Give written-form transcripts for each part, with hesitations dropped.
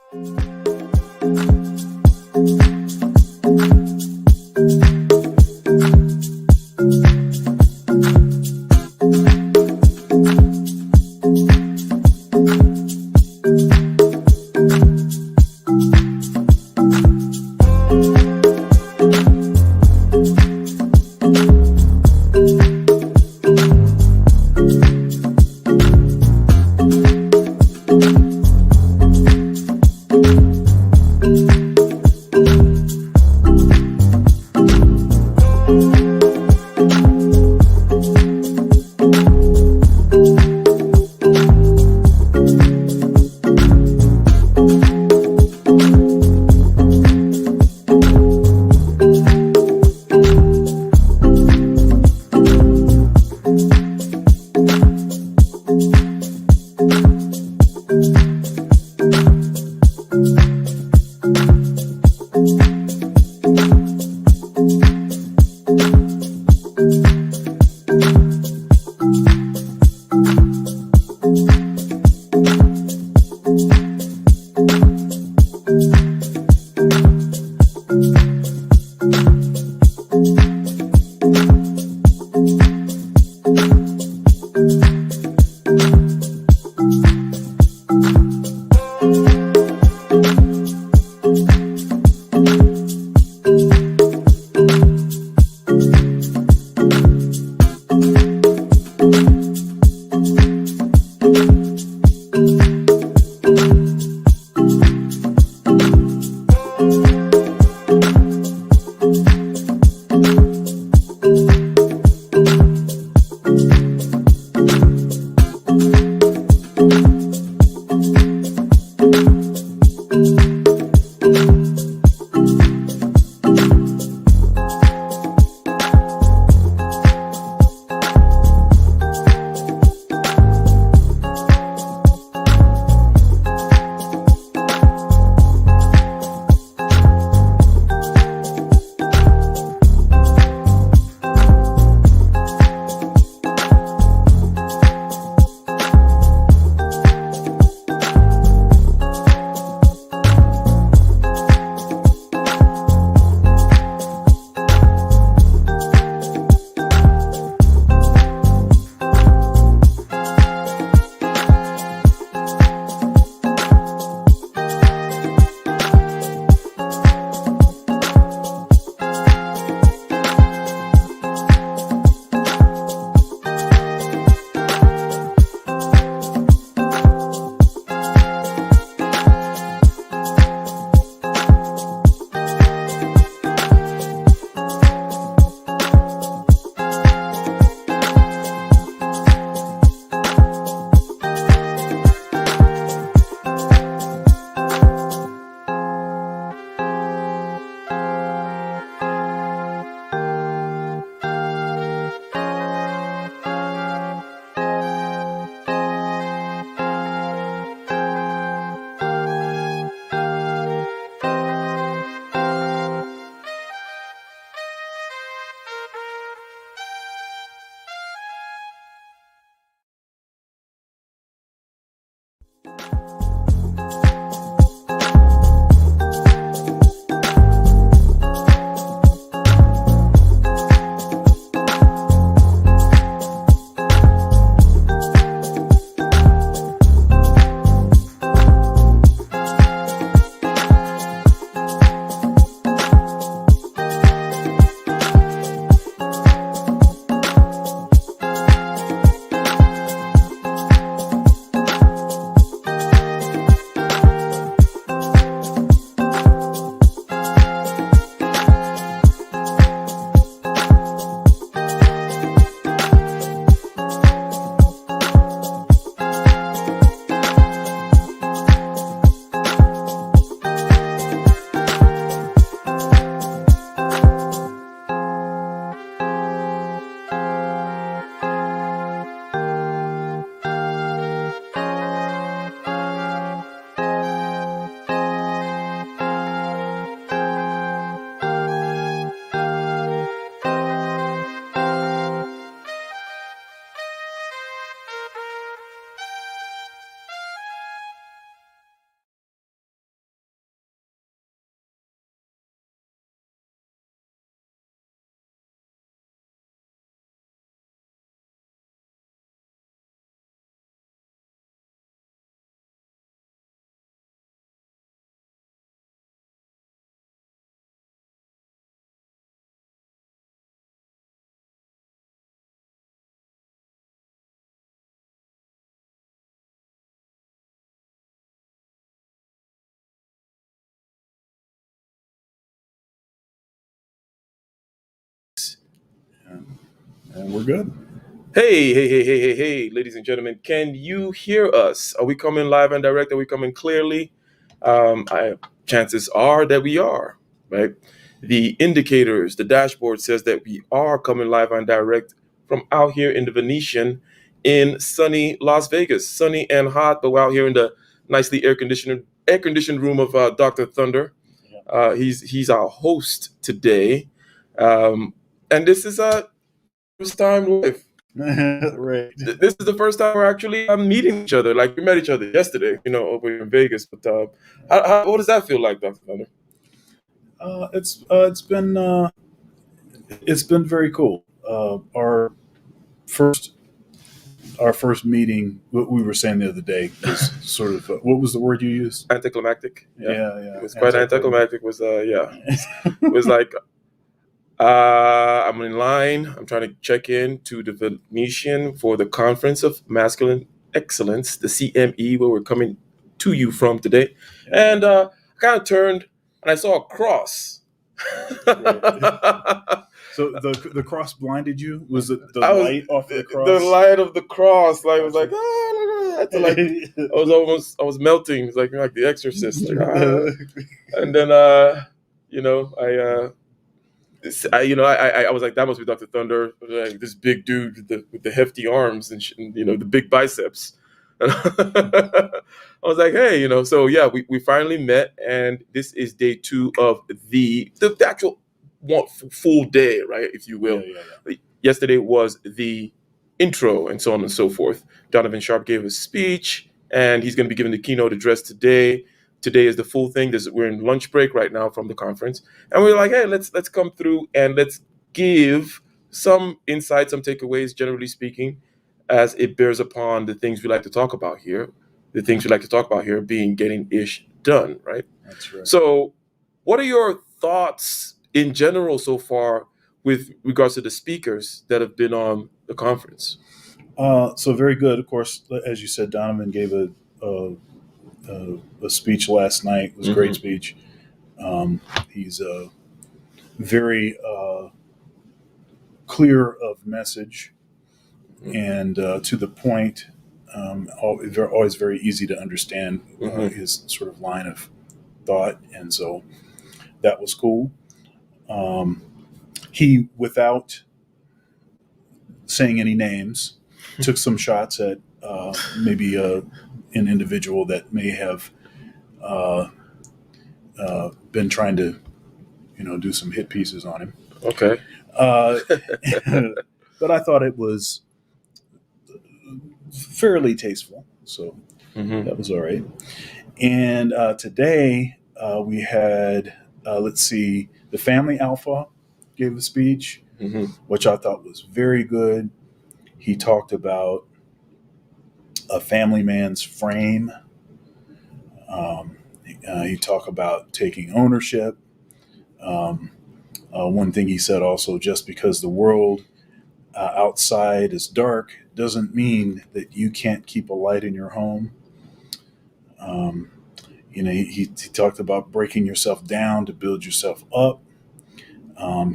Thank you. And we're good. Hey, ladies and gentlemen, can you hear us? Are we coming live and direct? Are we coming clearly? Chances are that we are, right? The indicators, the dashboard says that we are coming live and direct from out here in the Venetian in sunny Las Vegas. Sunny and hot, but we're out here in the nicely air conditioned room of Dr. Thunder. He's our host today. Um, and this is our first time live. Right. This is the first time we're actually meeting each other. Like we met each other yesterday, over in Vegas. But what does that feel like, Dr. Thunder? It's been very cool. First our first meeting, what we were saying the other day, was sort of what was the word you used? Anticlimactic. Yeah, Yeah. it was quite anticlimactic. Was it was like I'm in line. I'm trying to check in to the Venetian for the Conference of Masculine Excellence, the CME, where we're coming to you from today. And I kind of turned and I saw a cross. So the cross blinded you? Was it the I was light off the cross? the light of the cross. Like, I was like, oh, look at that. I was melting. It's like The Exorcist. Like, and then I was like, that must be Dr. Thunder, like this big dude with the hefty arms and the big biceps. And I was like, hey, so yeah, we finally met, and this is day 2 of the actual full day, right, if you will. Yeah. Yesterday was the intro and so on and so forth. Donovan Sharp gave a speech, and he's going to be giving the keynote address today. Today is the full thing. We're in lunch break right now from the conference, and we're like, hey, let's come through and let's give some insights, some takeaways, generally speaking, as it bears upon the things we like to talk about here. The things we like to talk about here being getting ish done, right? That's right. So, what are your thoughts in general so far with regards to the speakers that have been on the conference? So very good. Of course, as you said, Donovan gave a speech last night. It was a great speech. He's very clear of message and to the point. Always very easy to understand his sort of line of thought, and so that was cool. He, without saying any names, took some shots at maybe an individual that may have been trying to, do some hit pieces on him. Okay. But I thought it was fairly tasteful, so that was all right. And today we had, the Family Alpha gave a speech, which I thought was very good. He talked about a family man's frame. He talked about taking ownership. One thing he said also, just because the world outside is dark doesn't mean that you can't keep a light in your home. He talked about breaking yourself down to build yourself up.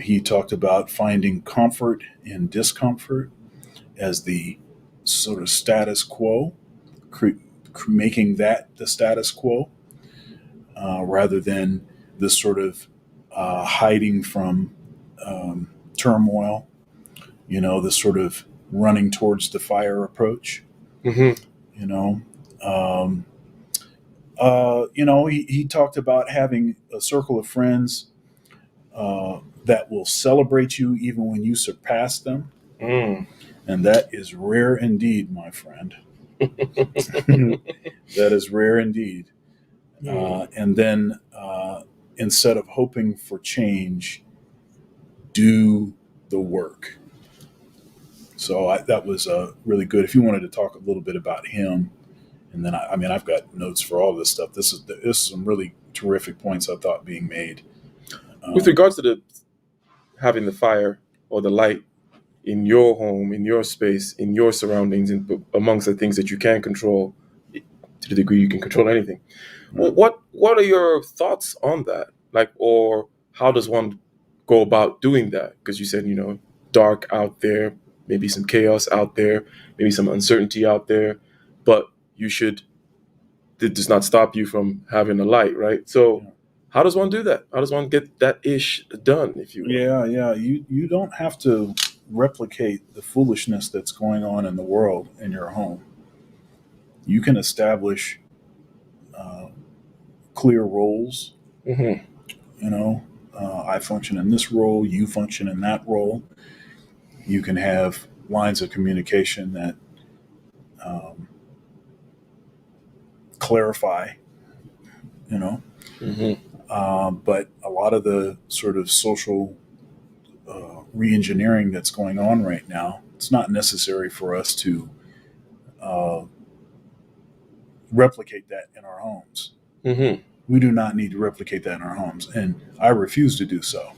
He talked about finding comfort in discomfort as the sort of status quo, making that the status quo, rather than this sort of hiding from turmoil, this sort of running towards the fire approach. He talked about having a circle of friends that will celebrate you even when you surpass them. And that is rare indeed, my friend. That is rare indeed. And then instead of hoping for change, do the work. So that was really good. If you wanted to talk a little bit about him, and then I've got notes for all this stuff. This is some really terrific points I thought being made. With regards to having the fire or the light in your home, in your space, in your surroundings, and amongst the things that you can control, to the degree you can control anything. Right. What are your thoughts on that? Or how does one go about doing that? Because you said, dark out there, maybe some chaos out there, maybe some uncertainty out there, but it does not stop you from having a light, right? So, Yeah. how does one do that? How does one get that ish done, if you will? Yeah. You don't have to replicate the foolishness that's going on in the world in your home. You can establish uh, clear roles. Hmm. You know, I function in this role, you function in that role. You can have lines of communication that um, clarify. You know, Hmm. but a lot of the sort of social re-engineering that's going on right now, it's not necessary for us to uh, replicate that in our homes. Hmm. We do not need to replicate that in our homes, and I refuse to do so.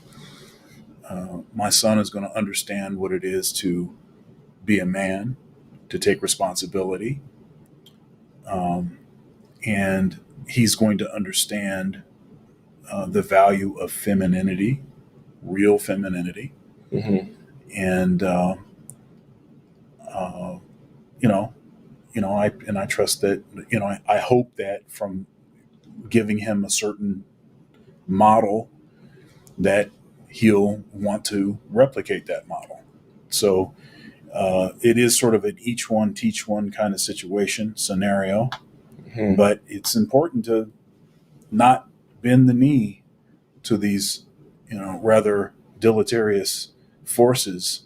My son is going to understand what it is to be a man, to take responsibility, um, and he's going to understand the value of femininity, real femininity, Hmm. and uh, you know, I trust that, I hope that from giving him a certain model that he'll want to replicate that model. So it is sort of an each one teach one kind of situation scenario, Hmm. but it's important to not bend the knee to these, rather deleterious forces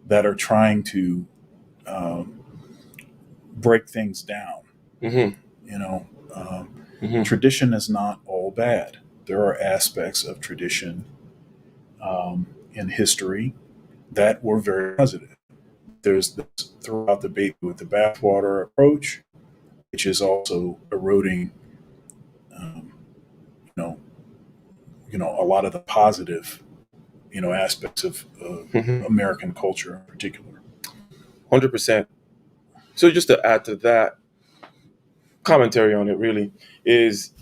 that are trying to um, break things down. Hmm. You know, Hmm. tradition is not all bad. There are aspects of tradition in history that were very positive. There's this throw out the baby with the bathwater approach, which is also eroding, um, you know, a lot of the positive, aspects of Hmm. American culture in particular. 100%. So, just to add to that commentary on it, really, is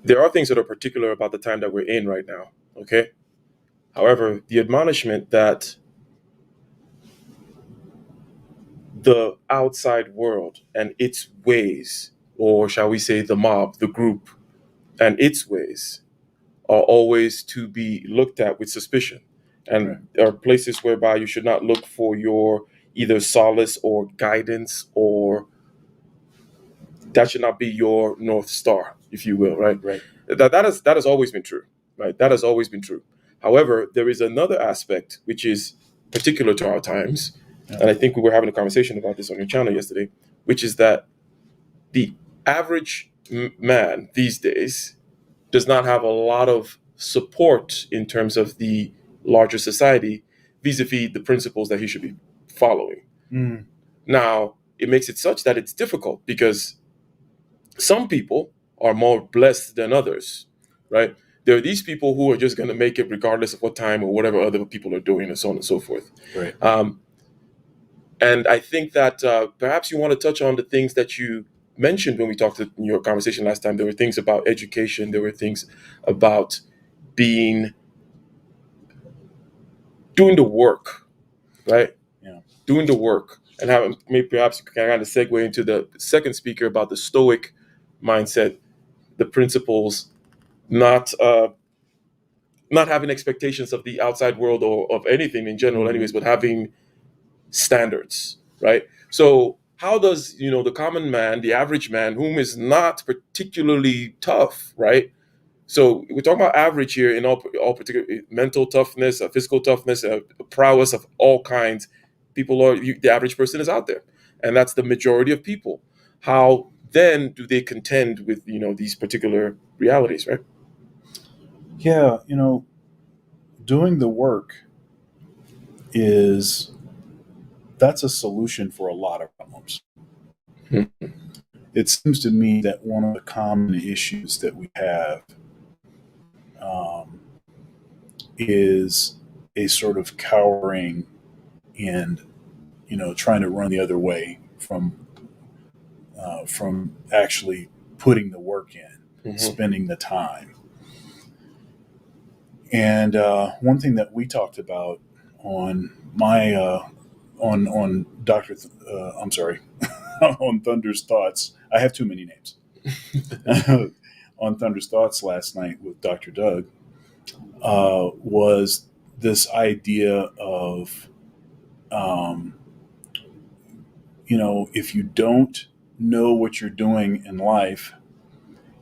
there are things that are particular about the time that we're in right now. Okay. However, the admonishment that the outside world and its ways, or shall we say the mob, the group, and its ways, are always to be looked at with suspicion. Right. And there are places whereby you should not look for your either solace or guidance, or that should not be your North Star, if you will, right? Right. That has always been true, right? That has always been true. However, there is another aspect which is particular to our times, Yeah. and I think we were having a conversation about this on your channel yesterday, which is that the average man these days does not have a lot of support in terms of the larger society vis-a-vis the principles that he should be following. Mm. Now, it makes it such that it's difficult because some people are more blessed than others, right? There are these people who are just going to make it regardless of what time or whatever other people are doing, and so on and so forth. Right. Um, and I think that perhaps you want to touch on the things that you mentioned when we talked in your conversation last time. There were things about education. There were things about being doing the work, right? Yeah. Doing the work, and how maybe perhaps you can kind of segue into the second speaker about the Stoic mindset, the principles, not not having expectations of the outside world or of anything in general, Mm-hmm. anyways, but having standards, right? So how does the common man, the average man, whom is not particularly tough, right? So we're talking about average here in all particular mental toughness, physical toughness, prowess of all kinds. The average person is out there, and that's the majority of people. How then do they contend with these particular realities, right? Yeah. Doing the work is that's a solution for a lot of problems. Hmm. It seems to me that one of the common issues that we have um, is a sort of cowering and trying to run the other way from actually putting the work in, Hmm. spending the time. And one thing that we talked about on my on Doctor. I'm sorry, on Thunder's Thoughts. I have too many names. On Thunder's Thoughts last night with Dr. Doug was this idea of, um, if you don't know what you're doing in life,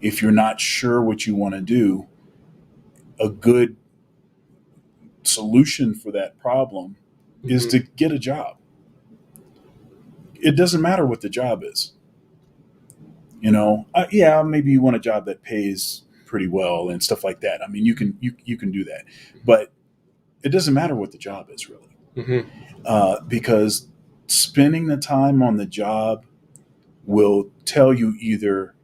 if you're not sure what you want to do, a good solution for that problem is to get a job. It doesn't matter what the job is. Yeah, maybe you want a job that pays pretty well and stuff like that. I mean, you can do that, but it doesn't matter what the job is really, because spending the time on the job will tell you either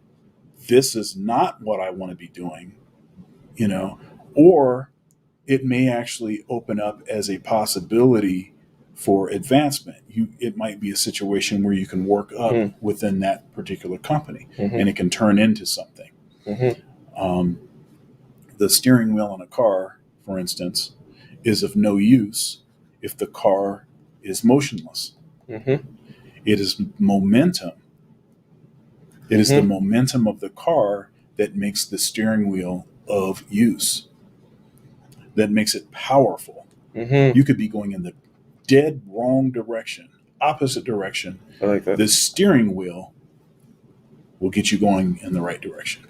this is not what I want to be doing, or it may actually open up as a possibility for advancement. It might be a situation where you can work up within that particular company, and it can turn into something. The steering wheel on a car, for instance, is of no use if the car is motionless. It is momentum. It is the momentum of the car that makes the steering wheel of use, that makes it powerful. You could be going in the dead wrong direction, opposite direction. I like that. The steering wheel will get you going in the right direction.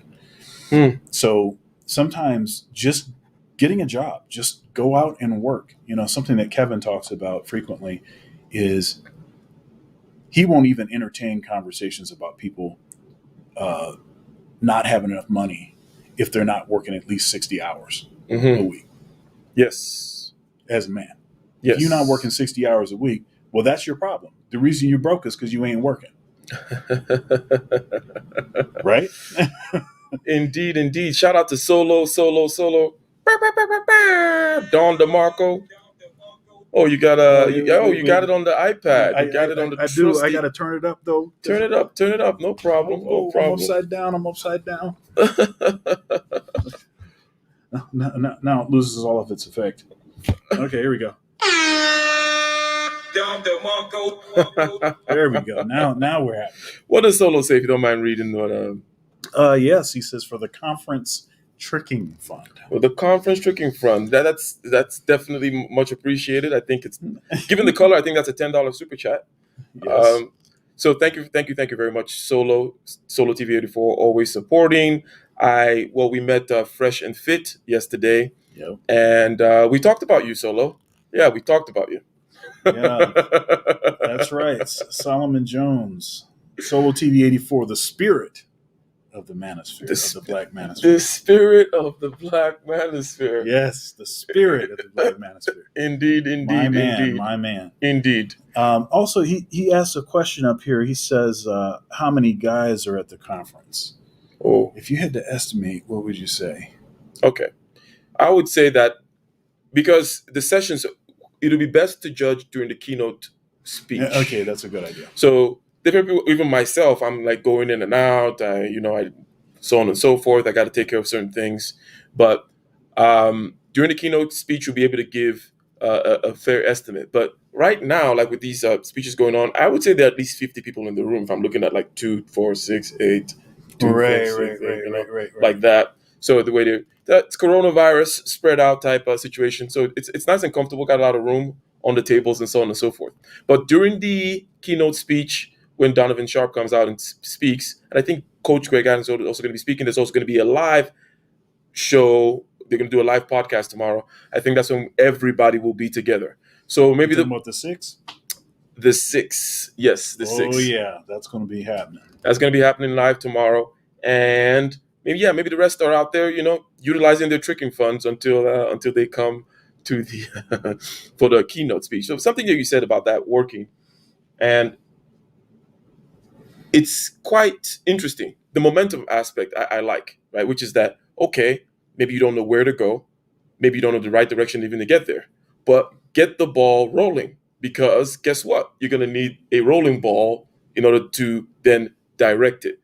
So sometimes just getting a job, just go out and work. Something that Kevin talks about frequently is he won't even entertain conversations about people not having enough money if they're not working at least 60 hours a week. Yes. As a man. Yes. If you're not working 60 hours a week, well, that's your problem. The reason you're broke is because you ain't working. Right? Indeed. Shout out to Solo. Don DeMarco. Oh, you got you got it on the iPad. You got it on the I do. I got to turn it up though. Turn it up. No problem. No problem. I'm upside down. Now it loses all of its effect. Okay, here we go. There we go. Now we're happy. What does Solo say? If you don't mind reading what? Yes, he says for the conference tricking fund. Well, the conference tricking fund. That's definitely much appreciated. I think it's given the color. I think that's a $10 super chat. Yes. So thank you very much, Solo TV 84, always supporting. We met Fresh and Fit yesterday. Yep. And we talked about you, Solo. Yeah, we talked about you. Yeah, that's right. Solomon Jones, Solo TV 84, the spirit of the manosphere, of the black manosphere. The spirit of the black manosphere. Yes, the spirit of the black manosphere. Indeed. My man. Indeed. Also, he asked a question up here. He says, how many guys are at the conference? Oh. If you had to estimate, what would you say? Okay. I would say that because the sessions, it'll be best to judge during the keynote speech. Okay, that's a good idea. So different people, even myself, I'm like going in and out, I so on and so forth. I got to take care of certain things. But during the keynote speech, you'll be able to give a fair estimate. But right now, like with these speeches going on, I would say there are at least 50 people in the room. If I'm looking at like 2, 4, 6, 8, 2, right, 4, 6, 8, right. Like that. So the way that's coronavirus spread out type of situation. So it's nice and comfortable. Got a lot of room on the tables and so on and so forth. But during the keynote speech, when Donovan Sharp comes out and speaks, and I think Coach Greg Adams is also going to be speaking, there's also going to be a live show. They're going to do a live podcast tomorrow. I think that's when everybody will be together. So maybe the 6th? The 6th. Yes, the 6th. Oh, yeah. That's going to be happening. That's going to be happening live tomorrow. And maybe the rest are out there, utilizing their tricking funds until they come to the for the keynote speech. So something that you said about that working, and it's quite interesting. The momentum aspect I like, right? Which is that, okay, maybe you don't know where to go. Maybe you don't know the right direction even to get there. But get the ball rolling, because guess what? You're going to need a rolling ball in order to then direct it.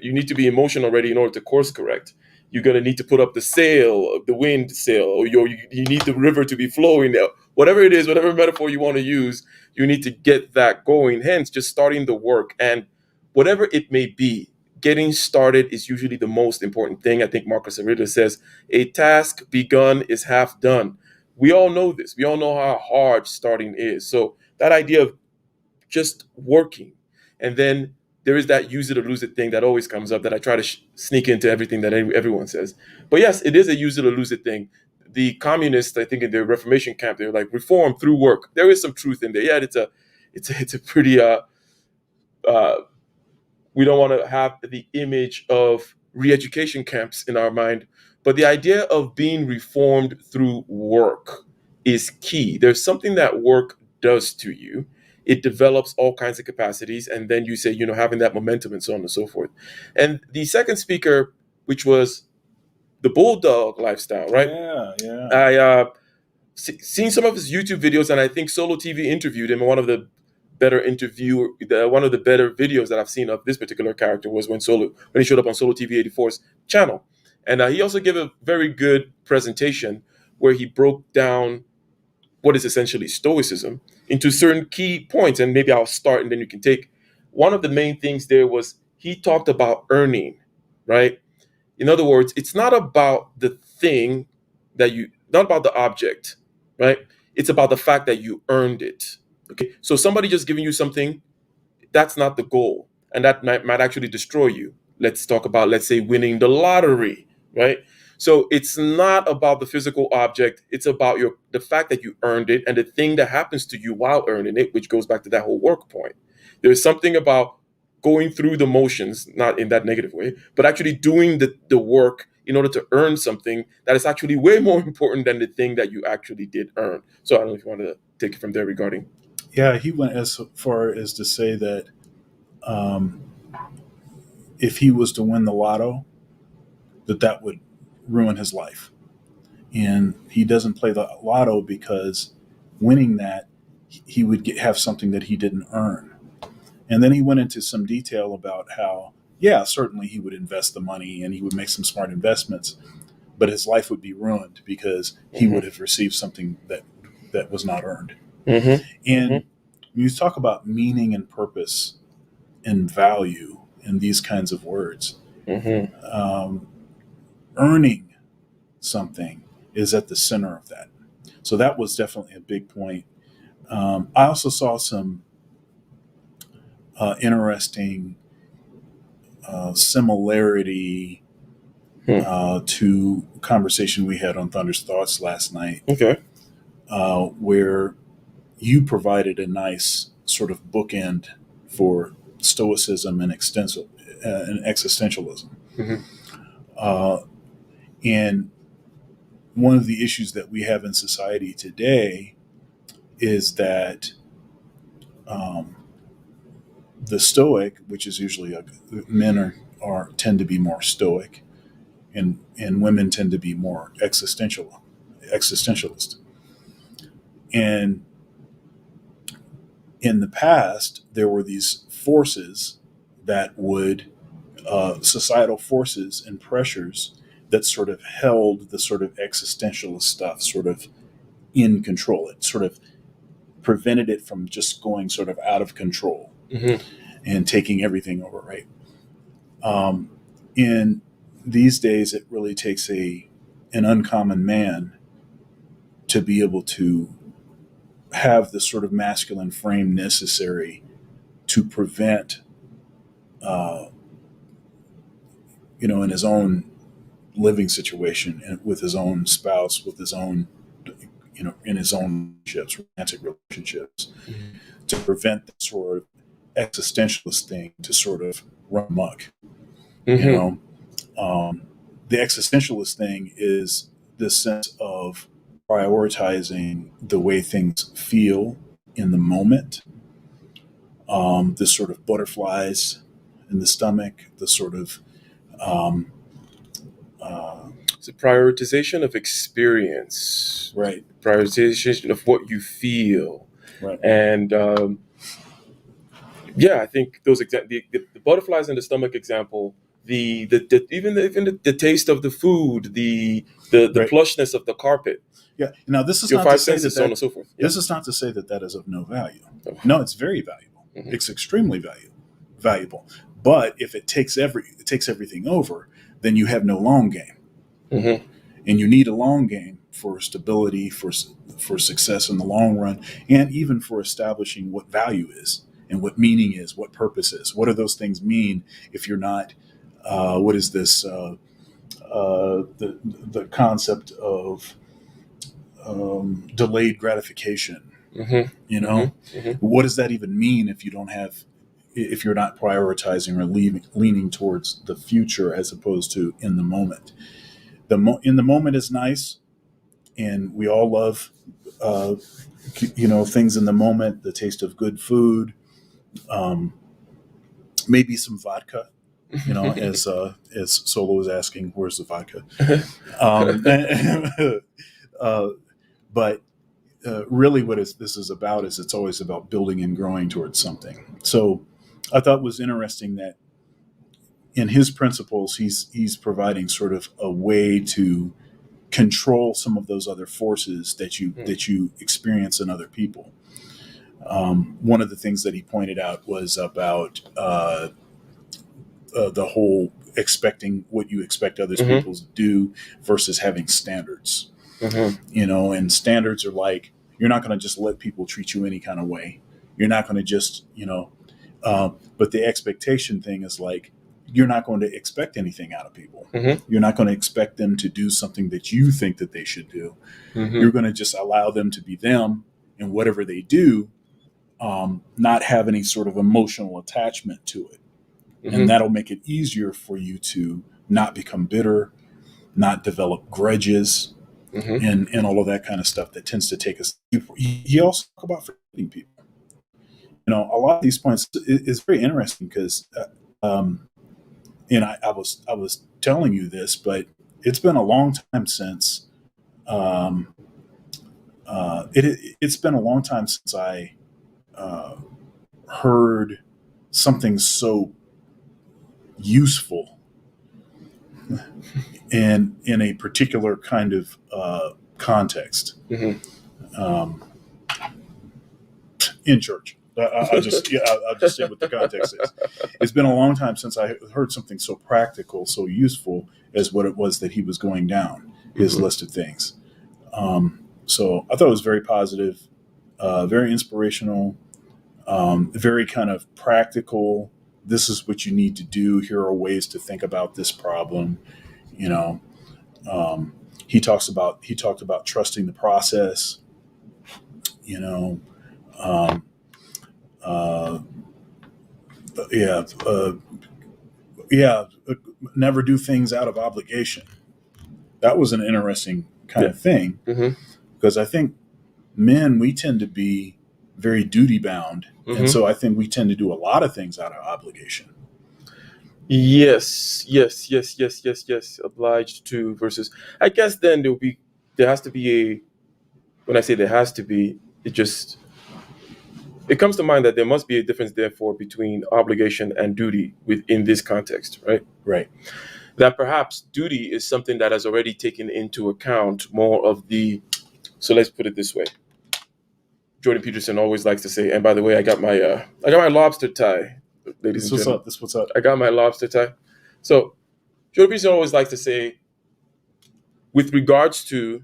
You need to be in motion already in order to course correct. You're going to need to put up the sail, the wind sail, or you need the river to be flowing there, whatever it is, whatever metaphor you want to use, you need to get that going. Hence, just starting the work. And whatever it may be, getting started is usually the most important thing. I think Marcus Aurelius says, a task begun is half done. We all know this. We all know how hard starting is. So that idea of just working, and then there is that use it or lose it thing that always comes up that I try to sneak into everything that everyone says. But yes, it is a use it or lose it thing. The communists, I think, in the Reformation camp, they're like reform through work. There is some truth in there. Yeah, it's a pretty uh, we don't want to have the image of re-education camps in our mind, but the idea of being reformed through work is key. There's something that work does to you. It develops all kinds of capacities, and then you say, having that momentum and so on and so forth. And the second speaker, which was the bulldog lifestyle, right? Yeah. I seen some of his YouTube videos, and I think Solo TV interviewed him. One of the one of the better videos that I've seen of this particular character was when he showed up on Solo TV 84's channel, and he also gave a very good presentation where he broke down what is essentially Stoicism into certain key points. And maybe I'll start, and then you can take. One of the main things there was he talked about earning, right? In other words, it's not about the thing not about the object, right? It's about the fact that you earned it. Okay. So somebody just giving you something, that's not the goal. And that might actually destroy you. Let's talk about, let's say, winning the lottery, right? So it's not about the physical object. It's about the fact that you earned it and the thing that happens to you while earning it, which goes back to that whole work point. There's something about going through the motions, not in that negative way, but actually doing the work in order to earn something that is actually way more important than the thing that you actually did earn. So I don't know if you want to take it from there regarding. Yeah, he went as far as to say that um, if he was to win the lotto, that would ruin his life. And he doesn't play the lotto because winning that, he would have something that he didn't earn. And then he went into some detail about how, yeah, certainly he would invest the money and he would make some smart investments, but his life would be ruined because he would have received something that was not earned. Mm-hmm. And Mm-hmm. when you talk about meaning and purpose and value and these kinds of words, Mm-hmm. earning something is at the center of that. So that was definitely a big point. I also saw some interesting similarity to a conversation we had on Thunder's Thoughts last night, Okay. where you provided a nice sort of bookend for Stoicism and existentialism. Mm-hmm. And one of the issues that we have in society today is that the Stoic, which is usually men tend to be more stoic, and women tend to be more existentialist. And in the past, there were these forces that would societal forces and pressures that sort of held the sort of existentialist stuff sort of in control. It sort of prevented it from just going sort of out of control Mm-hmm. and taking everything over, right? In these days, it really takes an uncommon man to be able to have the sort of masculine frame necessary to prevent, in his own living situation and with his own spouse, with his own, in his own relationships, romantic relationships, to prevent the sort of existentialist thing to sort of run amok. Mm-hmm. You know, the existentialist thing is this sense of prioritizing the way things feel in the moment. This sort of butterflies in the stomach, the sort of It's a prioritization of experience, right, prioritization of what you feel, right, and yeah, I think those the butterflies in the stomach example. the taste of the food, the Right. plushness of the carpet, Yeah. Now, this is your not to five say senses, so on that and so forth. Yeah. this is not to say that is of no value. Oh. No, it's very valuable. Mhm. It's extremely valuable. But if it takes everything over, then you have no long game. Mhm. And you need a long game for stability, for success in the long run, and even for establishing what value is and what meaning is, what purpose is. What do those things mean if you're not? What is this? The concept of delayed gratification. Mhm. You Mhm. know, Mhm. what does that even mean if you're not prioritizing or leaning towards the future as opposed to in the moment? In the moment is nice, and we all love uh, things in the moment, the taste of good food, um, maybe some vodka. As Solo is asking, where's the vodka? Um, uh, but really, this is about is it's always about building and growing towards something. So I thought it was interesting that in his principles, he's providing sort of a way to control some of those other forces that you experience in other people. One of the things that he pointed out was about the whole expecting what you expect others Mhm. people to do versus having standards. Mhm. And standards are like, you're not going to just let people treat you any kind of way. You're not going to just, but the expectation thing is like, you're not going to expect anything out of people. Mhm. You're not going to expect them to do something that you think that they should do. Mhm. You're going to just allow them to be them, and whatever they do, not have any sort of emotional attachment to it. And Mhm. that'll make it easier for you to not become bitter, not develop grudges, Mhm. and all of that kind of stuff that tends to take us. He also talk about forgiving people. A lot of these points is very interesting because, and I was telling you this, but it's been a long time since um, it's been a long time since I uh, heard something so useful and in a particular kind of context. Mhm. Um, in church. I'll just say what the context is. It's been a long time since I heard something so practical, so useful as what it was that he was going down his Mhm. list of things. So I thought it was very positive, very inspirational, very kind of practical. This is what you need to do. Here are ways to think about this problem. You know, um, he talked about trusting the process. You know, um, uh, yeah, yeah, never do things out of obligation. That was an interesting kind Yeah. of thing Mhm. because I think men, we tend to be very duty bound. And Mhm. so I think we tend to do a lot of things out of obligation. Yes. Yes. Yes. Yes. Yes. Yes. Obliged to versus. I guess then there has to be a. When I say there has to be, it comes to mind that there must be a difference, therefore, between obligation and duty within this context, right? Right. That perhaps duty is something that has already taken into account more of the. So let's put it this way. Jordan Peterson always likes to say, and by the way, I got my lobster tie, ladies This and what's gentlemen. up. This what's up. I got my lobster tie. So Jordan Peterson always likes to say, with regards to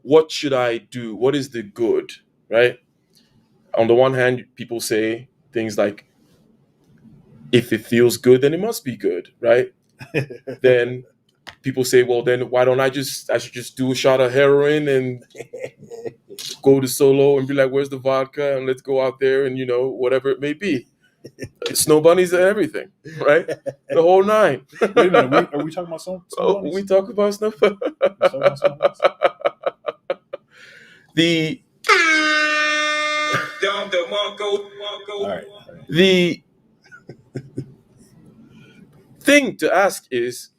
what should I do, what is the good, right? On the one hand, people say things like, if it feels good, then it must be good, right? Then people say, well, then why don't I should just do a shot of heroin and go to Solo and be like, where's the vodka? And let's go out there and, whatever it may be. Snow bunnies and everything, right? The whole nine. Wait a minute. Are we talking about snow Oh, we bunnies? talk about snow. We talking about snow bunnies? the All right. All right. the thing to ask is,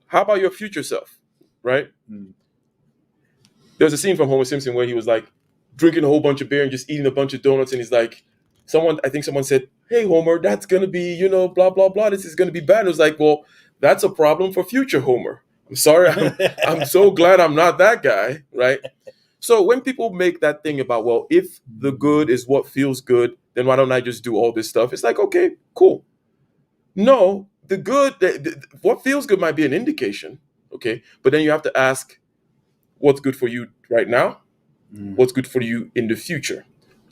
how about your future self, right? Mm. There's a scene from Homer Simpson where he was like drinking a whole bunch of beer and just eating a bunch of donuts, and he's like, I think someone said, "Hey, Homer, that's gonna be, blah blah blah. This is gonna be bad." It was like, well, that's a problem for future Homer. I'm sorry, I'm so glad I'm not that guy, right? So when people make that thing about, well, if the good is what feels good, then why don't I just do all this stuff? It's like, okay, cool. No, what feels good might be an indication, okay, but then you have to ask what's good for you right now, Mm, what's good for you in the future.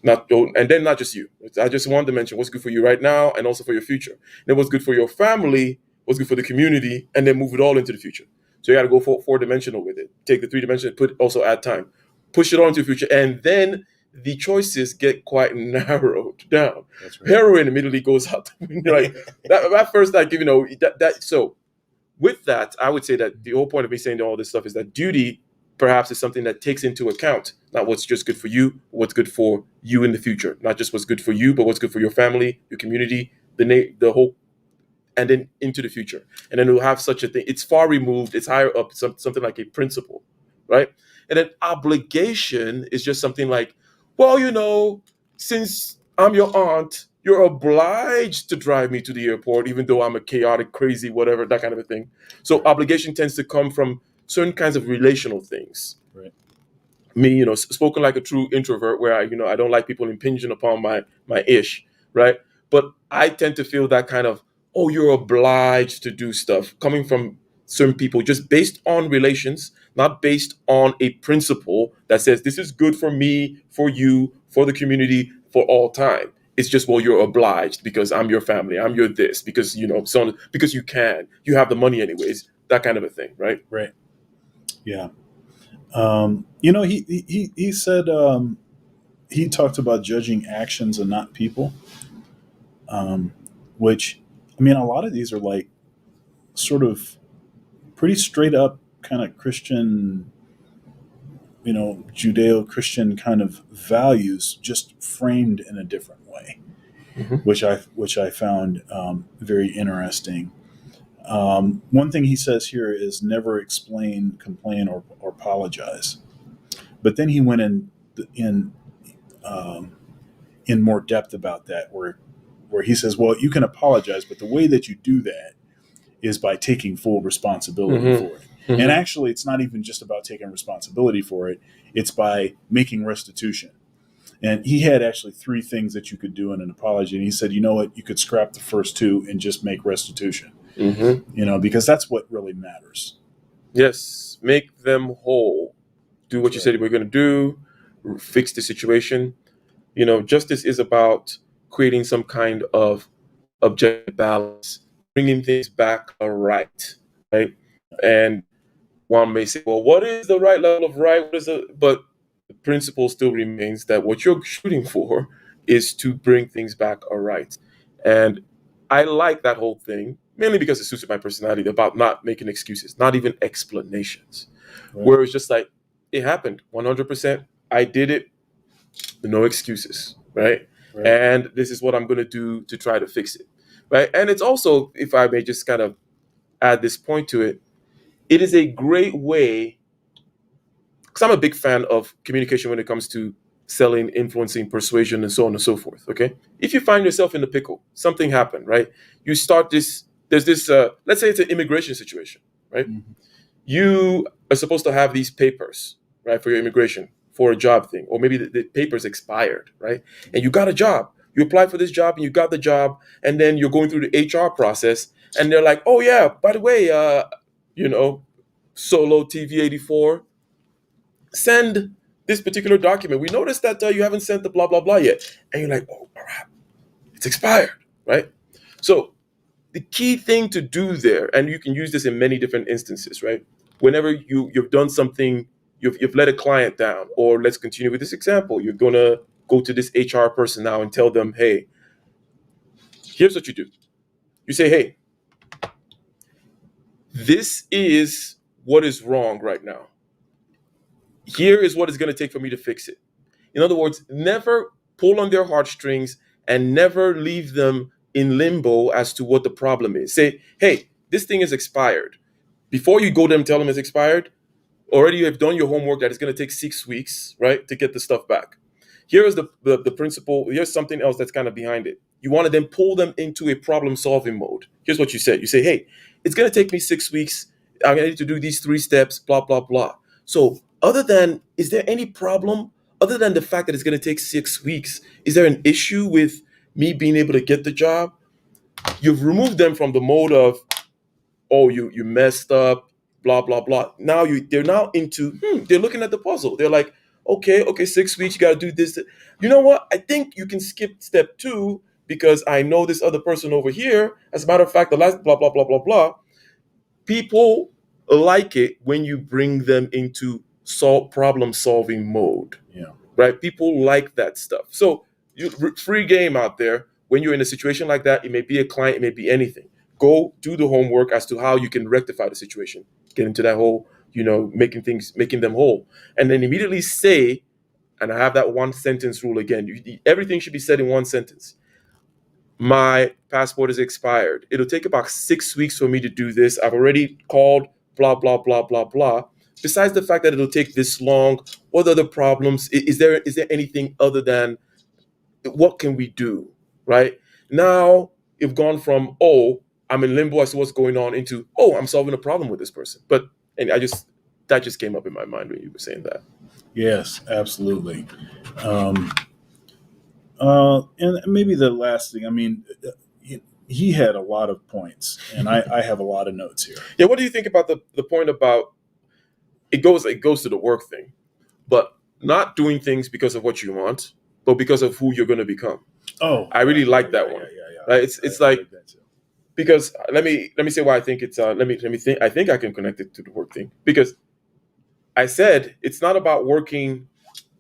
Not and then not just you. I just wanted to mention what's good for you right now and also for your future. Then what's good for your family, what's good for the community, and then move it all into the future. So you got to go four dimensional with it. Take the 3 dimensional, put also add time, push it on to the future, and then the choices get quite narrowed down. that's right. Heroin immediately goes out the window. Like that first, like that. So with that, I would say that the whole point of me saying all this stuff is that duty perhaps is something that takes into account not what's just good for you, what's good for you in the future, not just what's good for you, but what's good for your family, your community, the whole, and then into the future. And then we'll have such a thing. It's far removed. It's higher up. Something like a principle, right? And then obligation is just something like, well, since I'm your aunt, you're obliged to drive me to the airport, even though I'm a chaotic, crazy, whatever, that kind of a thing. So Right. obligation tends to come from certain kinds of relational things. Right. Me, spoken like a true introvert, where I don't like people impinging upon my ish, right? But I tend to feel that kind of, oh, you're obliged to do stuff coming from certain people, just based on relations, not based on a principle that says this is good for me, for you, for the community, for all time. It's just, well, you're obliged because I'm your family, I'm your this, because so on, because you have the money anyways, that kind of a thing, right? Right. Yeah. He said he talked about judging actions and not people, um, which, I mean, a lot of these are like sort of pretty straight up kind of Christian, Judeo Christian kind of values, just framed in a different way, Hmm. which I found very interesting. One thing he says here is never explain, complain, or apologize. But then he went in um, in more depth about that, where he says, well, you can apologize, but the way that you do that is by taking full responsibility Hmm. for it. And Hmm. actually, it's not even just about taking responsibility for it; it's by making restitution. And he had actually three things that you could do in an apology. And he said, you know what, you could scrap the first two and just make restitution. Hmm. Because that's what really matters. Yes, make them whole. Do what That's you right. said we're going to do, fix the situation. Justice is about creating some kind of objective balance, bringing things back right, right? And one may say, well, what is the right level of right? But the principle still remains that what you're shooting for is to bring things back right. And I like that whole thing, mainly because it suits my personality about not making excuses, not even explanations, Right. where it's just like, it happened 100%. I did it, no excuses, right? Right. And this is what I'm going to do to try to fix it, right? And it's also, if I may just kind of add this point to it, it is a great way, because I'm a big fan of communication when it comes to selling, influencing, persuasion, and so on and so forth. Okay, if you find yourself in a pickle, something happened, right? You start this. There's this. Let's say it's an immigration situation, right? Mhm. You are supposed to have these papers, right, for your immigration for a job thing, or maybe the papers expired, right? And you got a job. You applied for this job and you got the job, and then you're going through the HR process, and they're like, "Oh yeah, by the way, you know, Solo TV 84, send this particular document. We noticed that you haven't sent the blah blah blah yet," and you're like, "Oh crap, it's expired," right? So the key thing to do there, and you can use this in many different instances, right? Whenever you've done something, you've let a client down, or let's continue with this example, you're gonna go to this HR person now and tell them, "Hey, here's what you do. You say, hey, this is what is wrong right now. Here is what it's gonna take for me to fix it." In other words, never pull on their heartstrings and never leave them in limbo as to what the problem is. Say, hey, this thing is expired. Before you go to them, tell them it's expired. Already you have done your homework that it's going to take 6 weeks, right, to get the stuff back. Here's the principle. Here's something else that's kind of behind it. You want to then pull them into a problem solving mode. Here's what you said. You say, hey, it's going to take me 6 weeks. I'm going to need to do these 3 steps, blah, blah, blah. So is there any problem other than the fact that it's going to take 6 weeks? Is there an issue with me being able to get the job? You've removed them from the mode of, oh, you messed up, blah blah blah. Now they're now into they're looking at the puzzle. They're like, okay, 6 weeks, you got to do this. You know what? I think you can skip step 2 because I know this other person over here. As a matter of fact, the last blah blah blah blah blah. People like it when you bring them into problem solving mode, Yeah. right? People like that stuff. So free game out there. When you're in a situation like that, it may be a client, it may be anything. Go do the homework as to how you can rectify the situation. Get into that whole, making them whole, and then immediately say, and I have that one sentence rule again. Everything should be said in one sentence. My passport is expired. It'll take about 6 weeks for me to do this. I've already called, blah blah blah blah blah. Besides the fact that it'll take this long, what other problems? Is there anything other than what can we do? Right now, you've gone from, oh, I'm in limbo as to what's going on, into, oh, I'm solving a problem with this person. But and that just came up in my mind when you were saying that. Yes, absolutely. Um, and maybe the last thing, I mean, he had a lot of points, and I have a lot of notes here. Yeah, what do you think about the point about it goes to the work thing, but not doing things because of what you want, but because of who you're going to become. Oh, I really like yeah, that one. yeah. Right? It's I like, like that too. because let me say why I think it's let me think. I think I can connect it to the work thing, because I said it's not about working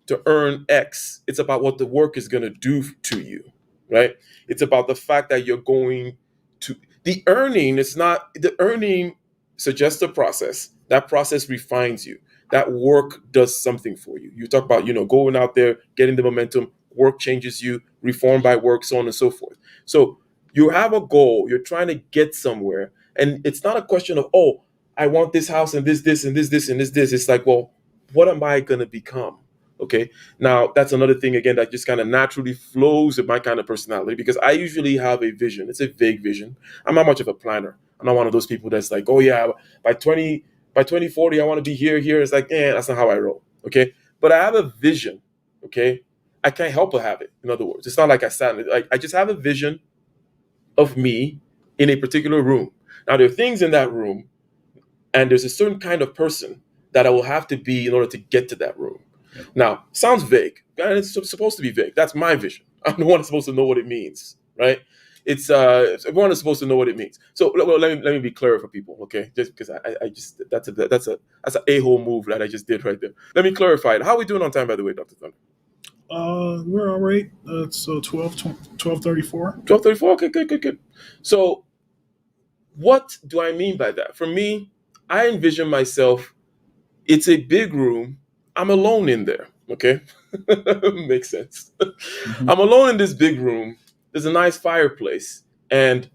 to earn X. It's about what the work is going to do to you, right? It's about the fact that you're going to the earning. It's not the earning suggests a process. That process refines you. That work does something for you. You talk about, going out there, getting the momentum. Work changes you, reformed by work, so on and so forth. So you have a goal. You're trying to get somewhere, and it's not a question of, oh, I want this house and this and this and this. It's like, well, what am I going to become? Okay. Now, that's another thing, again, that just kind of naturally flows with my kind of personality, because I usually have a vision. It's a vague vision. I'm not much of a planner. I'm not one of those people that's like, oh, yeah, by 2040, I want to be here. It's like, that's not how I roll. Okay. But I have a vision. Okay. I can't help but have it. In other words, it's not like I just have a vision of me in a particular room. Now, there are things in that room, and there's a certain kind of person that I will have to be in order to get to that room. Yeah. Now, sounds vague, and it's supposed to be vague. That's my vision. I'm the one that's supposed to know what it means, right? It's everyone is supposed to know what it means. So, well, let me be clear for people, okay? Just because I just that's an a-hole move that I just did right there. Let me clarify it. How are we doing on time, by the way, Dr. Thunder? We're all right. So 12:34. 12:34. Okay, good. So, what do I mean by that? For me, I envision myself. It's a big room. I'm alone in there. Okay, makes sense. Mm-hmm. I'm alone in this big room. There's a nice fireplace, and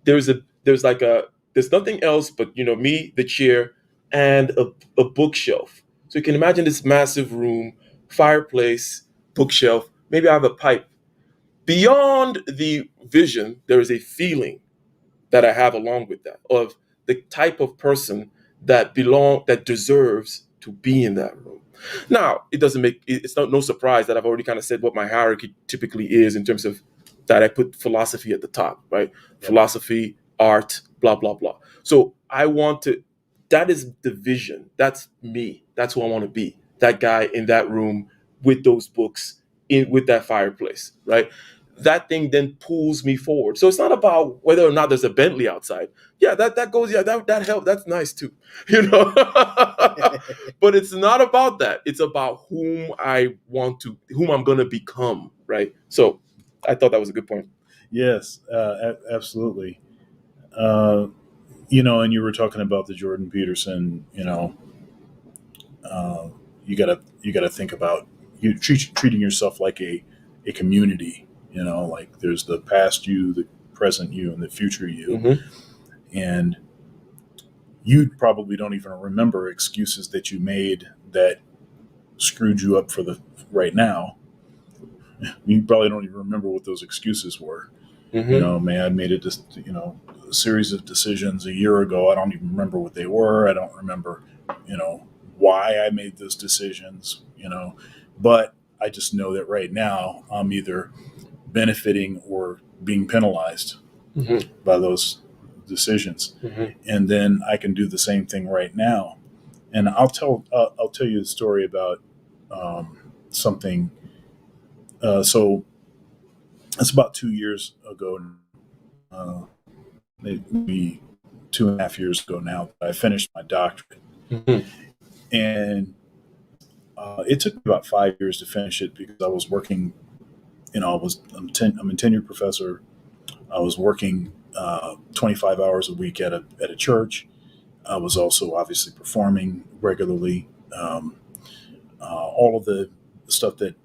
there's nothing else but me, the chair, and a bookshelf. So you can imagine this massive room, fireplace, bookshelf. Maybe I have a pipe. Beyond the vision, there is a feeling that I have along with that, of the type of person that deserves to be in that room. Now, it's no surprise that I've already kind of said what my hierarchy typically is, in terms of that I put philosophy at the top, right? Yeah. Philosophy, art, blah blah blah. So I want to. That is the vision. That's me. That's who I want to be. That guy in that room with those books, with that fireplace, right? That thing then pulls me forward. So it's not about whether or not there's a Bentley outside. Yeah, that goes. Yeah, that helps. That's nice too, you know. But it's not about that. It's about whom I'm going to become, right? So I thought that was a good point. Yes, absolutely. And you were talking about the Jordan Peterson. Uh, you gotta think about treating yourself like a community. Like there's the past you, the present you, and the future you. Mm-hmm. And you probably don't even remember excuses that you made that screwed you up for the right now. You probably don't even remember what those excuses were. Mm-hmm. Man, I made a series of decisions a year ago. I don't even remember what they were. I don't remember, why I made those decisions. But I just know that right now I'm either benefiting or being penalized Mm-hmm. by those decisions. Mm-hmm. And then I can do the same thing right now. And I'll tell you a story about something. So it's about 2 years ago, uh, maybe 2.5 years ago now. I finished my doctorate, Mm-hmm. and it took me about 5 years to finish it because I was working. I'm a tenured professor. I was working 25 hours a week at a church. I was also obviously performing regularly. All of the stuff that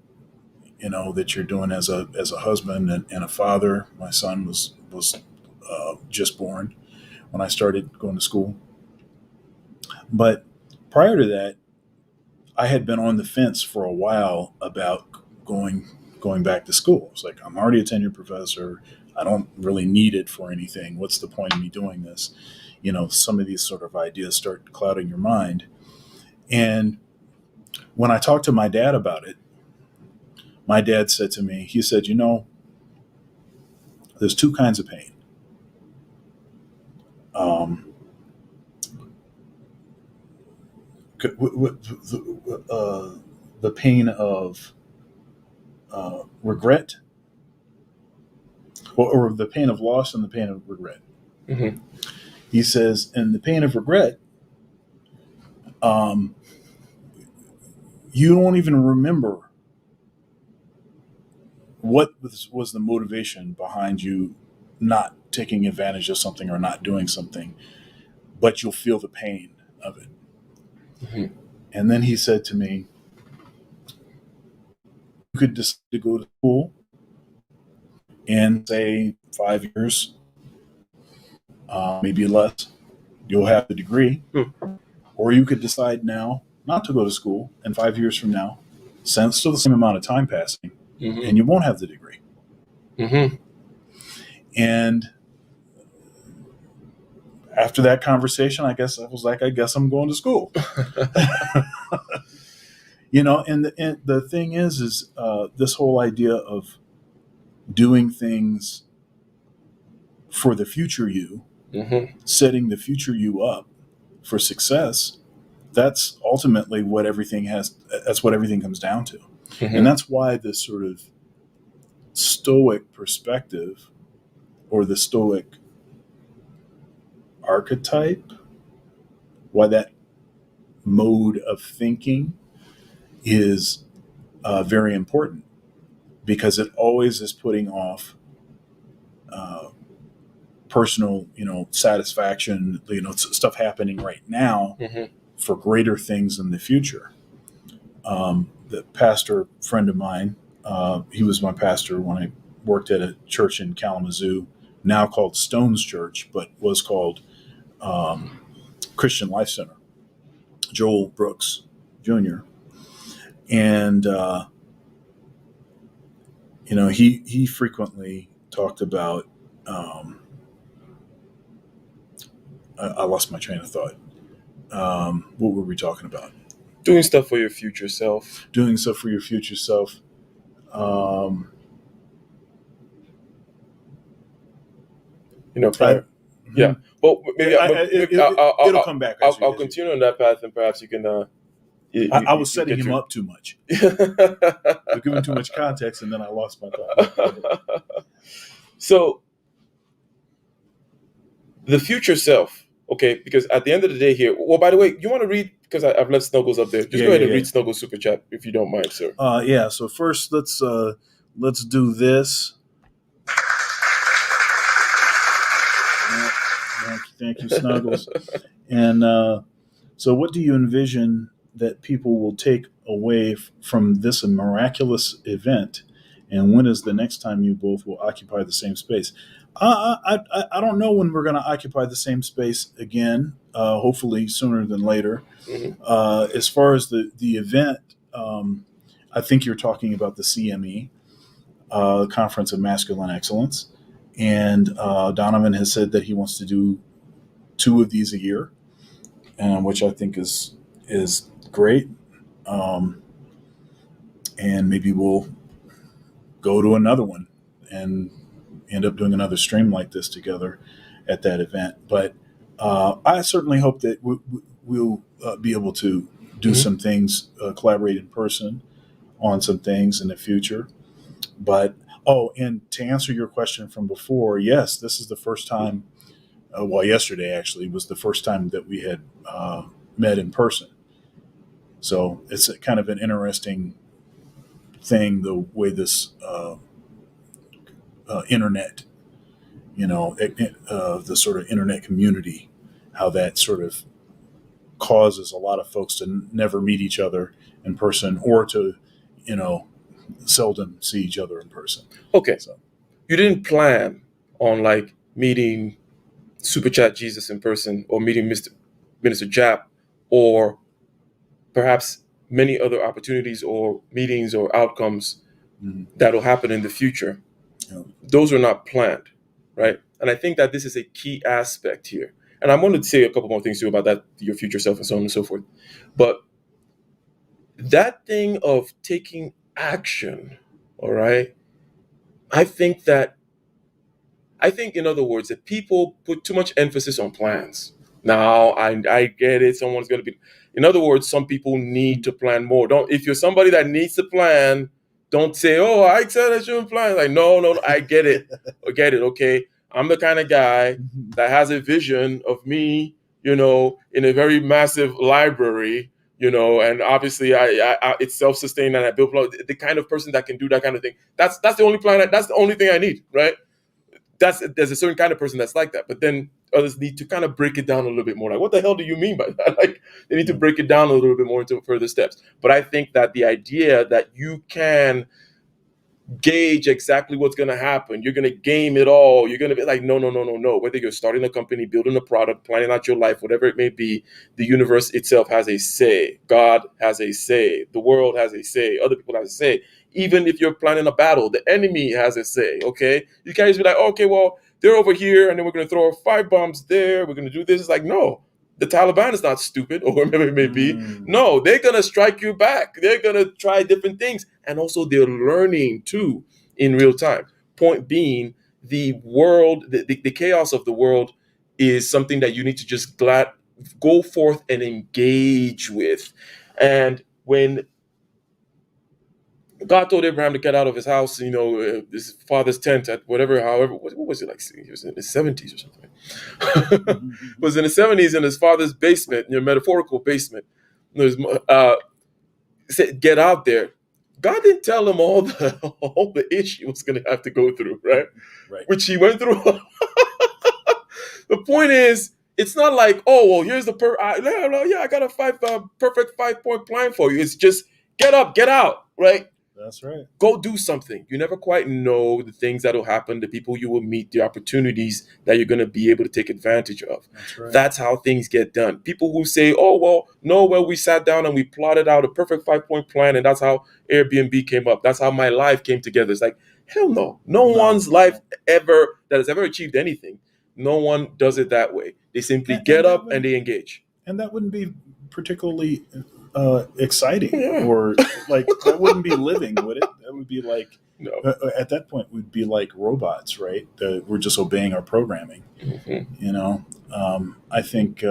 you're doing as a husband and a father. My son was just born when I started going to school. But prior to that, I had been on the fence for a while about going back to school. It's like I'm already a tenured professor. I don't really need it for anything. What's the point of me doing this? Some of these sort of ideas start clouding your mind. And when I talked to my dad about it, my dad said to me, he said, there's two kinds of pain. Um, the pain of regret, or the pain of loss and the pain of regret. Mm-hmm. He says, and the pain of regret, um, you don't even remember what was the motivation behind you not taking advantage of something or not doing something, but you'll feel the pain of it. Mm-hmm. And then he said to me, you could decide to go to school and say 5 years, maybe less, you'll have the degree. Or you could decide now not to go to school, and 5 years from now, since still the same amount of time passing, Mm-hmm. and you won't have the degree. Mm-hmm. And after that conversation, I was like, I guess I'm going to school. And the thing is this whole idea of doing things for the future you, Mm-hmm. setting the future you up for success. That's ultimately what everything has. That's what everything comes down to, and Mm-hmm. that's why this sort of stoic perspective or the stoic archetype, why that mode of thinking is very important, because it always is putting off uh, personal, satisfaction, stuff happening right now Mm-hmm. for greater things in the future. The pastor friend of mine, he was my pastor when I worked at a church in Kalamazoo, now called Stone's Church, but was called um, Christian Life Center. Joel Brooks Jr. And he frequently talked about. Um, I lost my train of thought. What were we talking about? Doing stuff for your future self. Doing stuff for your future self. Um, I, Prior. Yeah. Well, maybe, it'll come back as I'll you. continue on that path, and perhaps you can. I was You setting get him your. up too much. You're giving too much context, and then I lost my thought. Go ahead. So the future self, okay? Because at the end of the day, here. Well, by the way, you want to read because I've let Snuggles up there. Just Yeah, go ahead and yeah, read Snuggles super chat if you don't mind, sir. yeah. So first, let's do this. Thank you, Snuggles. And so, what do you envision that people will take away from this miraculous event? And when is the next time you both will occupy the same space? I don't know when we're going to occupy the same space again. Hopefully sooner than later. Mm-hmm. As far as the event, I think you're talking about the CME. Conference of Masculine Excellence, and Donovan has said that he wants to do two of these a year, which I think is great. Um, and maybe we'll go to another one and end up doing another stream like this together at that event. But I certainly hope that we'll be able to do Mhm. some things, collaborate in person on some things in the future. But oh, and to answer your question from before, yes, this is the first time. Well, yesterday actually was the first time that we had met in person. So it's a kind of an interesting thing the way this internet, the sort of internet community, how that sort of causes a lot of folks to never meet each other in person or to, you know, seldom see each other in person. Okay, So you didn't plan on like meeting Super Chat Jesus in person or meeting Minister Jap or perhaps many other opportunities or meetings or outcomes mm, that'll happen in the future. you know, Those are not planned, right? And I think that this is a key aspect here. And I'm going to say a couple more things too about that, your future self, and so on and so forth. But that thing of taking action, all right, I think that in other words, that people put too much emphasis on plans. Now, I get it. Someone's going to be, in other words, some people need to plan more. Don't, if you're somebody that needs to plan, don't say, oh, I said I shouldn't plan. Like, no, no, no, I get it. I get it. Okay. I'm the kind of guy that has a vision of me, in a very massive library, and obviously it's self-sustained and I built the kind of person that can do that kind of thing. That's the only plan. That's the only thing I need. Right. There's a certain kind of person that's like that, but then others need to kind of break it down a little bit more. Like, what the hell do you mean by that? Like, they need to yeah, break it down a little bit more into further steps. But I think that the idea that you can gauge exactly what's going to happen, you're going to game it all, you're going to be like, no, no, no, no, no. Whether you're starting a company, building a product, planning out your life, whatever it may be, the universe itself has a say. God has a say. The world has a say. Other people have a say. Even if you're planning a battle, the enemy has a say. Okay, you can't just be like, okay, well, they're over here, and then we're going to throw 5 bombs there. We're going to do this. It's like, no, the Taliban is not stupid, or whatever it may be. mm, No, they're going to strike you back. They're going to try different things. And also, they're learning too in real time. Point being, the world, the chaos of the world is something that you need to just go forth and engage with. And when God told Abraham to get out of his house, his father's tent at whatever, however, what was it like? He was in his 70s or something. mhm, Was in his 70s in his father's basement, metaphorical basement. There's, said, get out there. God didn't tell him all the all the ish he was going to have to go through, right? right. Which he went through. The point is, it's not like, oh, well, here's I got a perfect 5 point plan for you. It's just get up, get out, right? That's right. Go do something. You never quite know the things that'll happen, the people you will meet, the opportunities that you're going to be able to take advantage of. That's right. That's how things get done. People who say, oh, well, no, well, we sat down and we plotted out a perfect 5 point plan, and that's how Airbnb came up. That's how my life came together. It's like, hell no. No No, one's life ever that has ever achieved anything. No one does it that way. They simply and get that up and wouldn't they engage. be particularly exciting, Yeah. or like that wouldn't be living, would it? That would be like No. at that point we'd be like robots, right? We're just obeying our programming. Mhm. I think.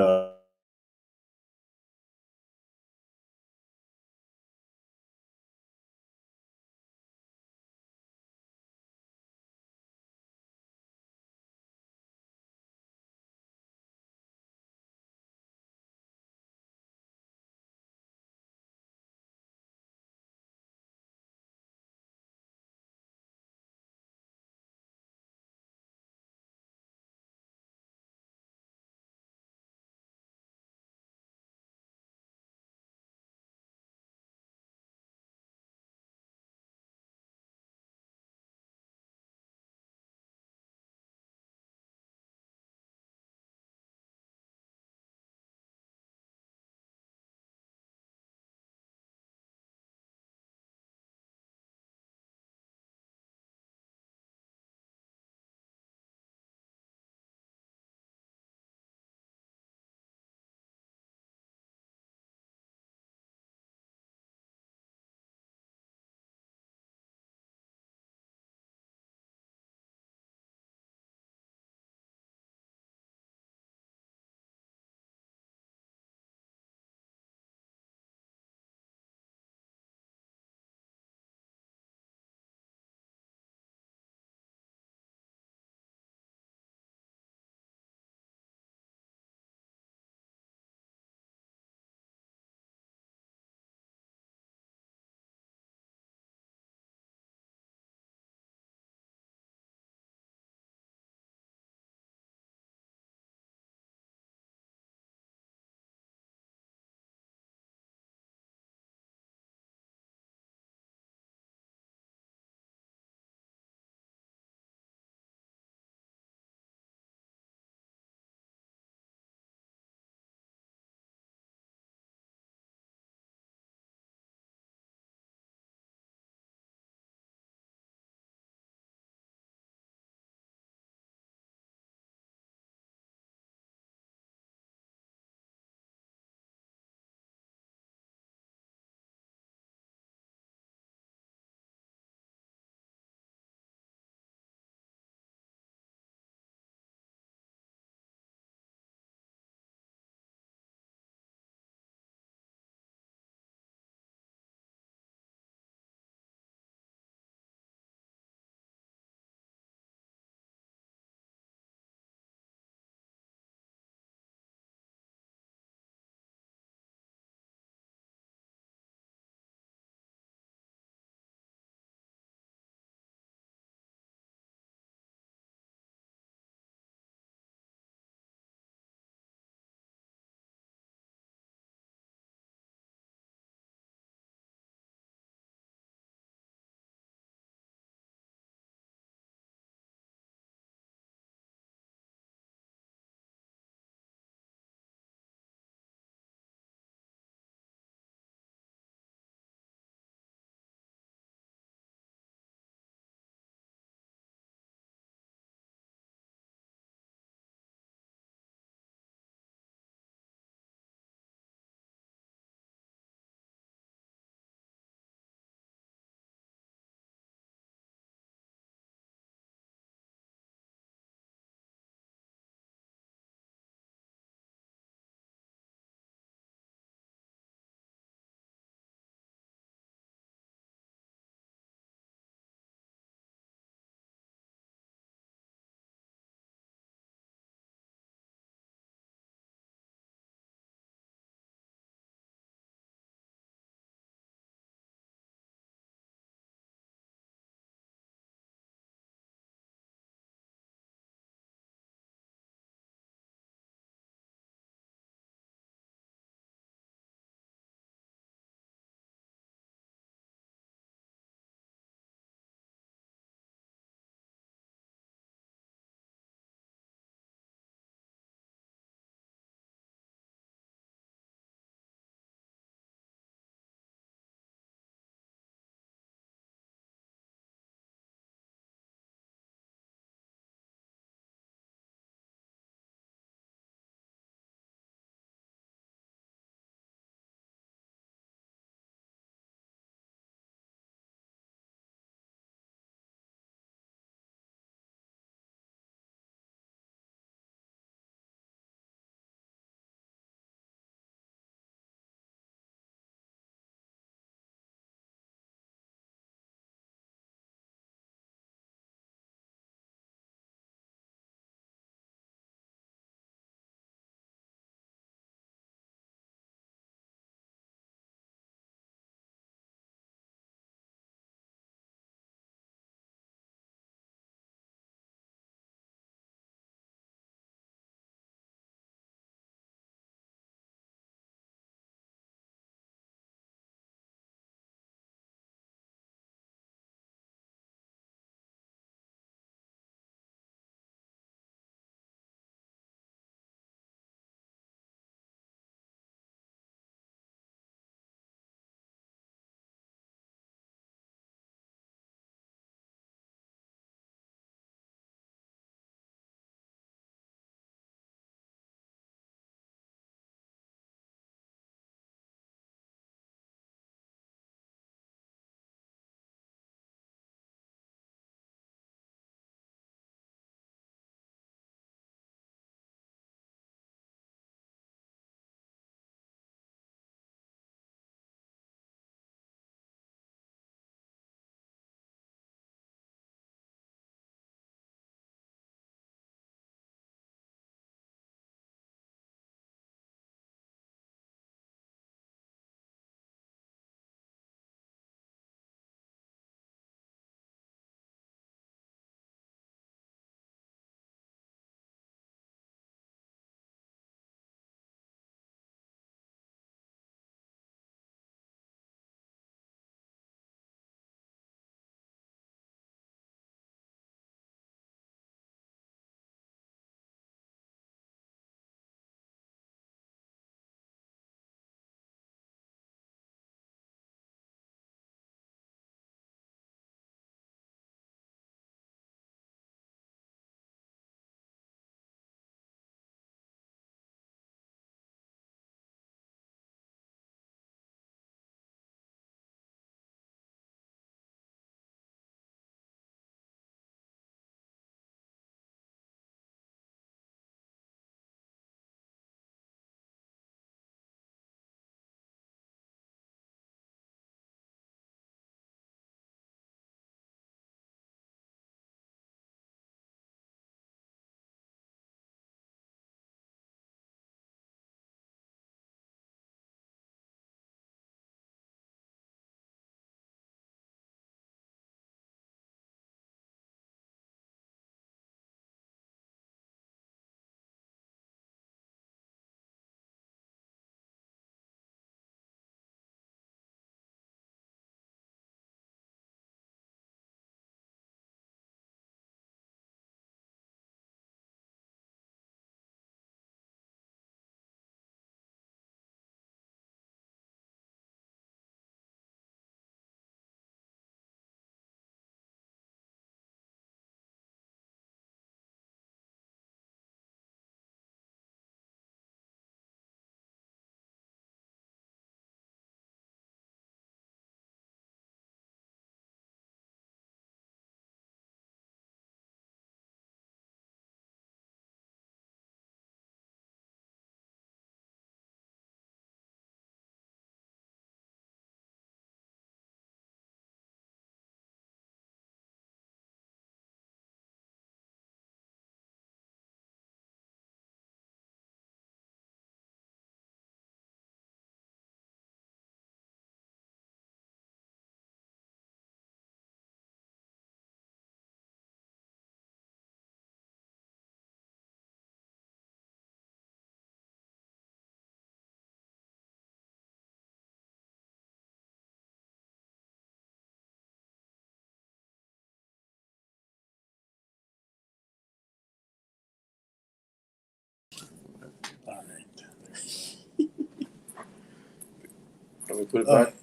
put it Uh, back.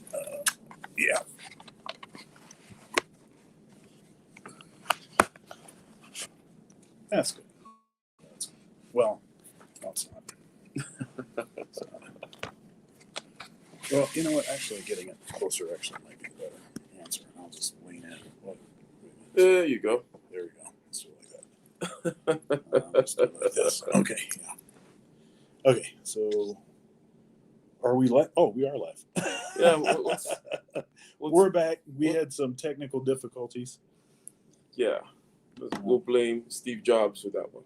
yeah. That's good. That's good. Well, no, it's not. It's not. Well, you know what? Actually, getting it closer actually might be a better answer. I'll just lean in. What? There you go. There we go. Let's do it like that. Just do it like this. Okay. Yeah. Okay. So, are we live? Oh, we are live. Yeah. We're back. We what- had some technical difficulties. Yeah. We'll blame Steve Jobs for that one.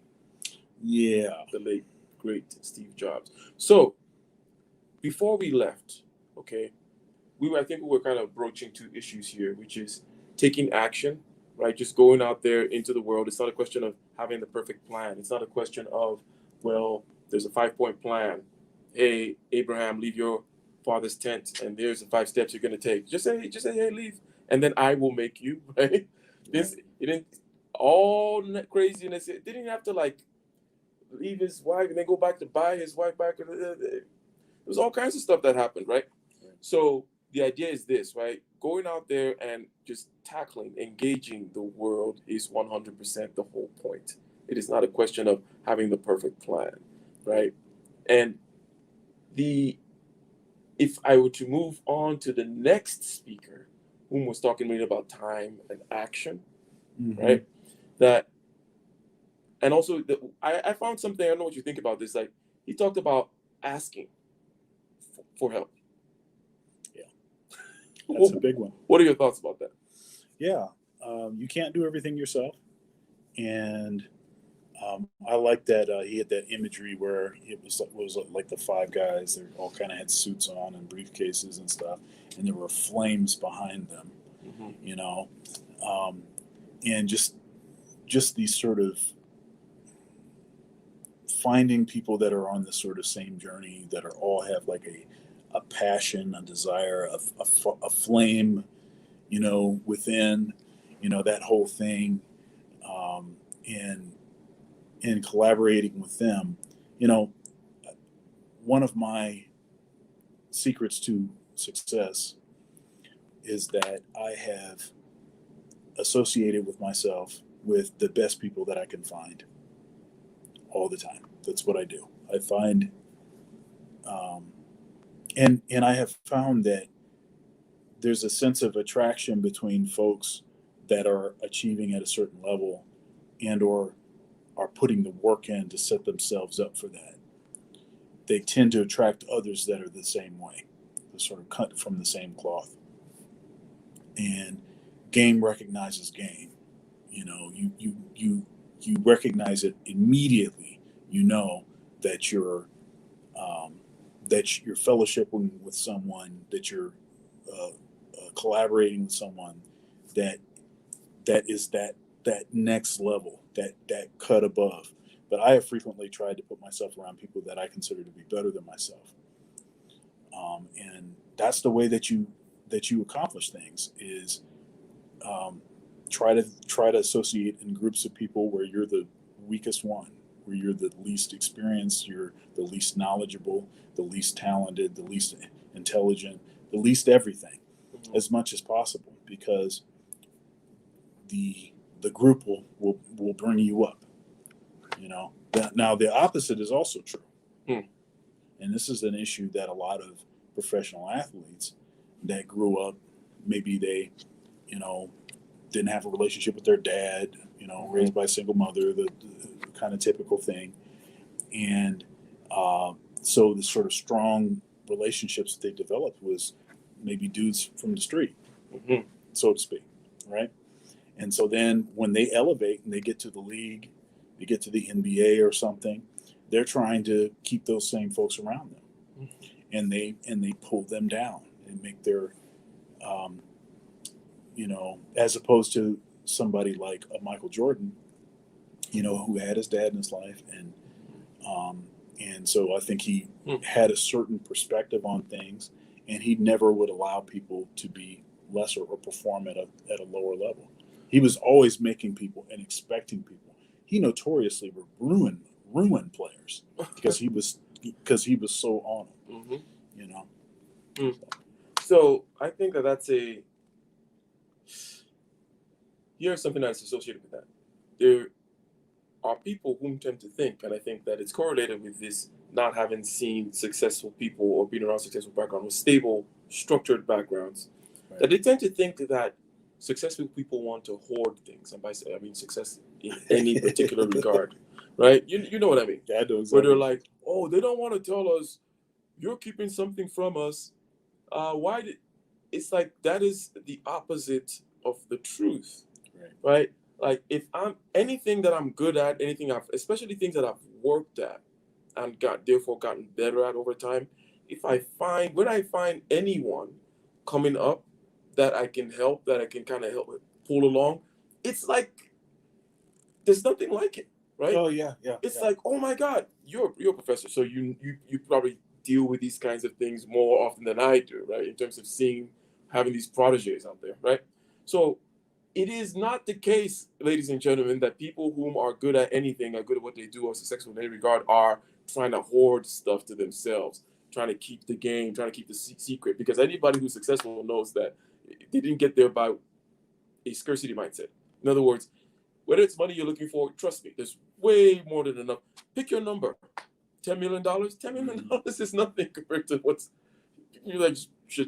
Yeah. The late great Steve Jobs. So before we left, okay, I think we were kind of broaching two issues here, which is taking action, right? Just going out there into the world. It's not a question of having the perfect plan. It's not a question of, well, there's a 5-point plan. Hey, Abraham, leave your father's tent, and there's the 5 steps you're going to take. Just say, hey, leave, and then I will make you, right? This, it didn't, all craziness. It didn't have to like leave his wife and then go back to buy his wife back. There was all kinds of stuff that happened, right? So the idea is this, right? Going out there and just tackling, engaging the world is 100% the whole point. It is not a question of having the perfect plan, right? And the if I were to move on to the next speaker, whom was talking really about time and action, Mm-hmm. right? That and also I found something. I don't know what you think about this. Like he talked about asking for help. Yeah, that's a big one. What are your thoughts about that? Yeah, you can't do everything yourself, and I like that he had that imagery where it was like the 5 guys. They all kind of had suits on and briefcases and stuff, and there were flames behind them. Mm-hmm. You know, um, and just these sort of finding people that are on the sort of same journey, that are all have like a passion, a desire, a flame, within, that whole thing, and collaborating with them. You know, one of my secrets to success is that I have associated with myself with the best people that I can find all the time. That's what I do. I find, and I have found that there's a sense of attraction between folks that are achieving at a certain level and or are putting the work in to set themselves up for that. They tend to attract others that are the same way. They're sort of cut from the same cloth. And game recognizes game. You recognize it immediately. You know that you're fellowshipping with someone, that you're collaborating with someone that is that next level, that cut above. But I have frequently tried to put myself around people that I consider to be better than myself, and that's the way that you accomplish things. Is try to associate in groups of people where you're the weakest one, where you're the least experienced, you're the least knowledgeable, the least talented, the least intelligent, the least everything, as much as possible, because the group will bring you up. Now the opposite is also true. And this is an issue that a lot of professional athletes that grew up, maybe they didn't have a relationship with their dad, raised by a single mother, the kind of typical thing. And so the sort of strong relationships that they developed was maybe dudes from the street, so to speak, right? And so then when they elevate and they get to the league, they get to the NBA or something, they're trying to keep those same folks around them, and they pull them down and make their, as opposed to somebody like a Michael Jordan, who had his dad in his life, and so I think he had a certain perspective on things, and he never would allow people to be lesser or perform at a lower level. He was always making people and expecting people. He notoriously would ruin players because he was so on them. Mm-hmm. So I think that here's something that's associated with that. There are people who tend to think, and I think that it's correlated with this not having seen successful people or being around successful backgrounds with stable, structured backgrounds, Right. that they tend to think that successful people want to hoard things. And by I mean success in any particular regard, right? You know what I mean? Yeah, I know Where exactly. they're like, oh, they don't want to tell us you're keeping something from us. Why did it's like that is the opposite of the truth, Right. right? Like if I'm anything that I'm good at, anything I've, especially things that I've worked at and therefore gotten better at over time, if I find when I find anyone coming up that I can help, that I can kind of help pull along, it's like there's nothing like it, right? Oh yeah, yeah. It's yeah. like, oh my God, you're a professor, so you probably deal with these kinds of things more often than I do, right? In terms of having these proteges out there, right? So it is not the case, ladies and gentlemen, that people whom are good at anything, are good at what they do, are successful in any regard, are trying to hoard stuff to themselves, trying to keep the game, trying to keep the secret. Because anybody who's successful knows that they didn't get there by a scarcity mindset. In other words, whether it's money you're looking for, trust me, there's way more than enough. Pick your number. $10 million. $10 million is nothing compared to what's like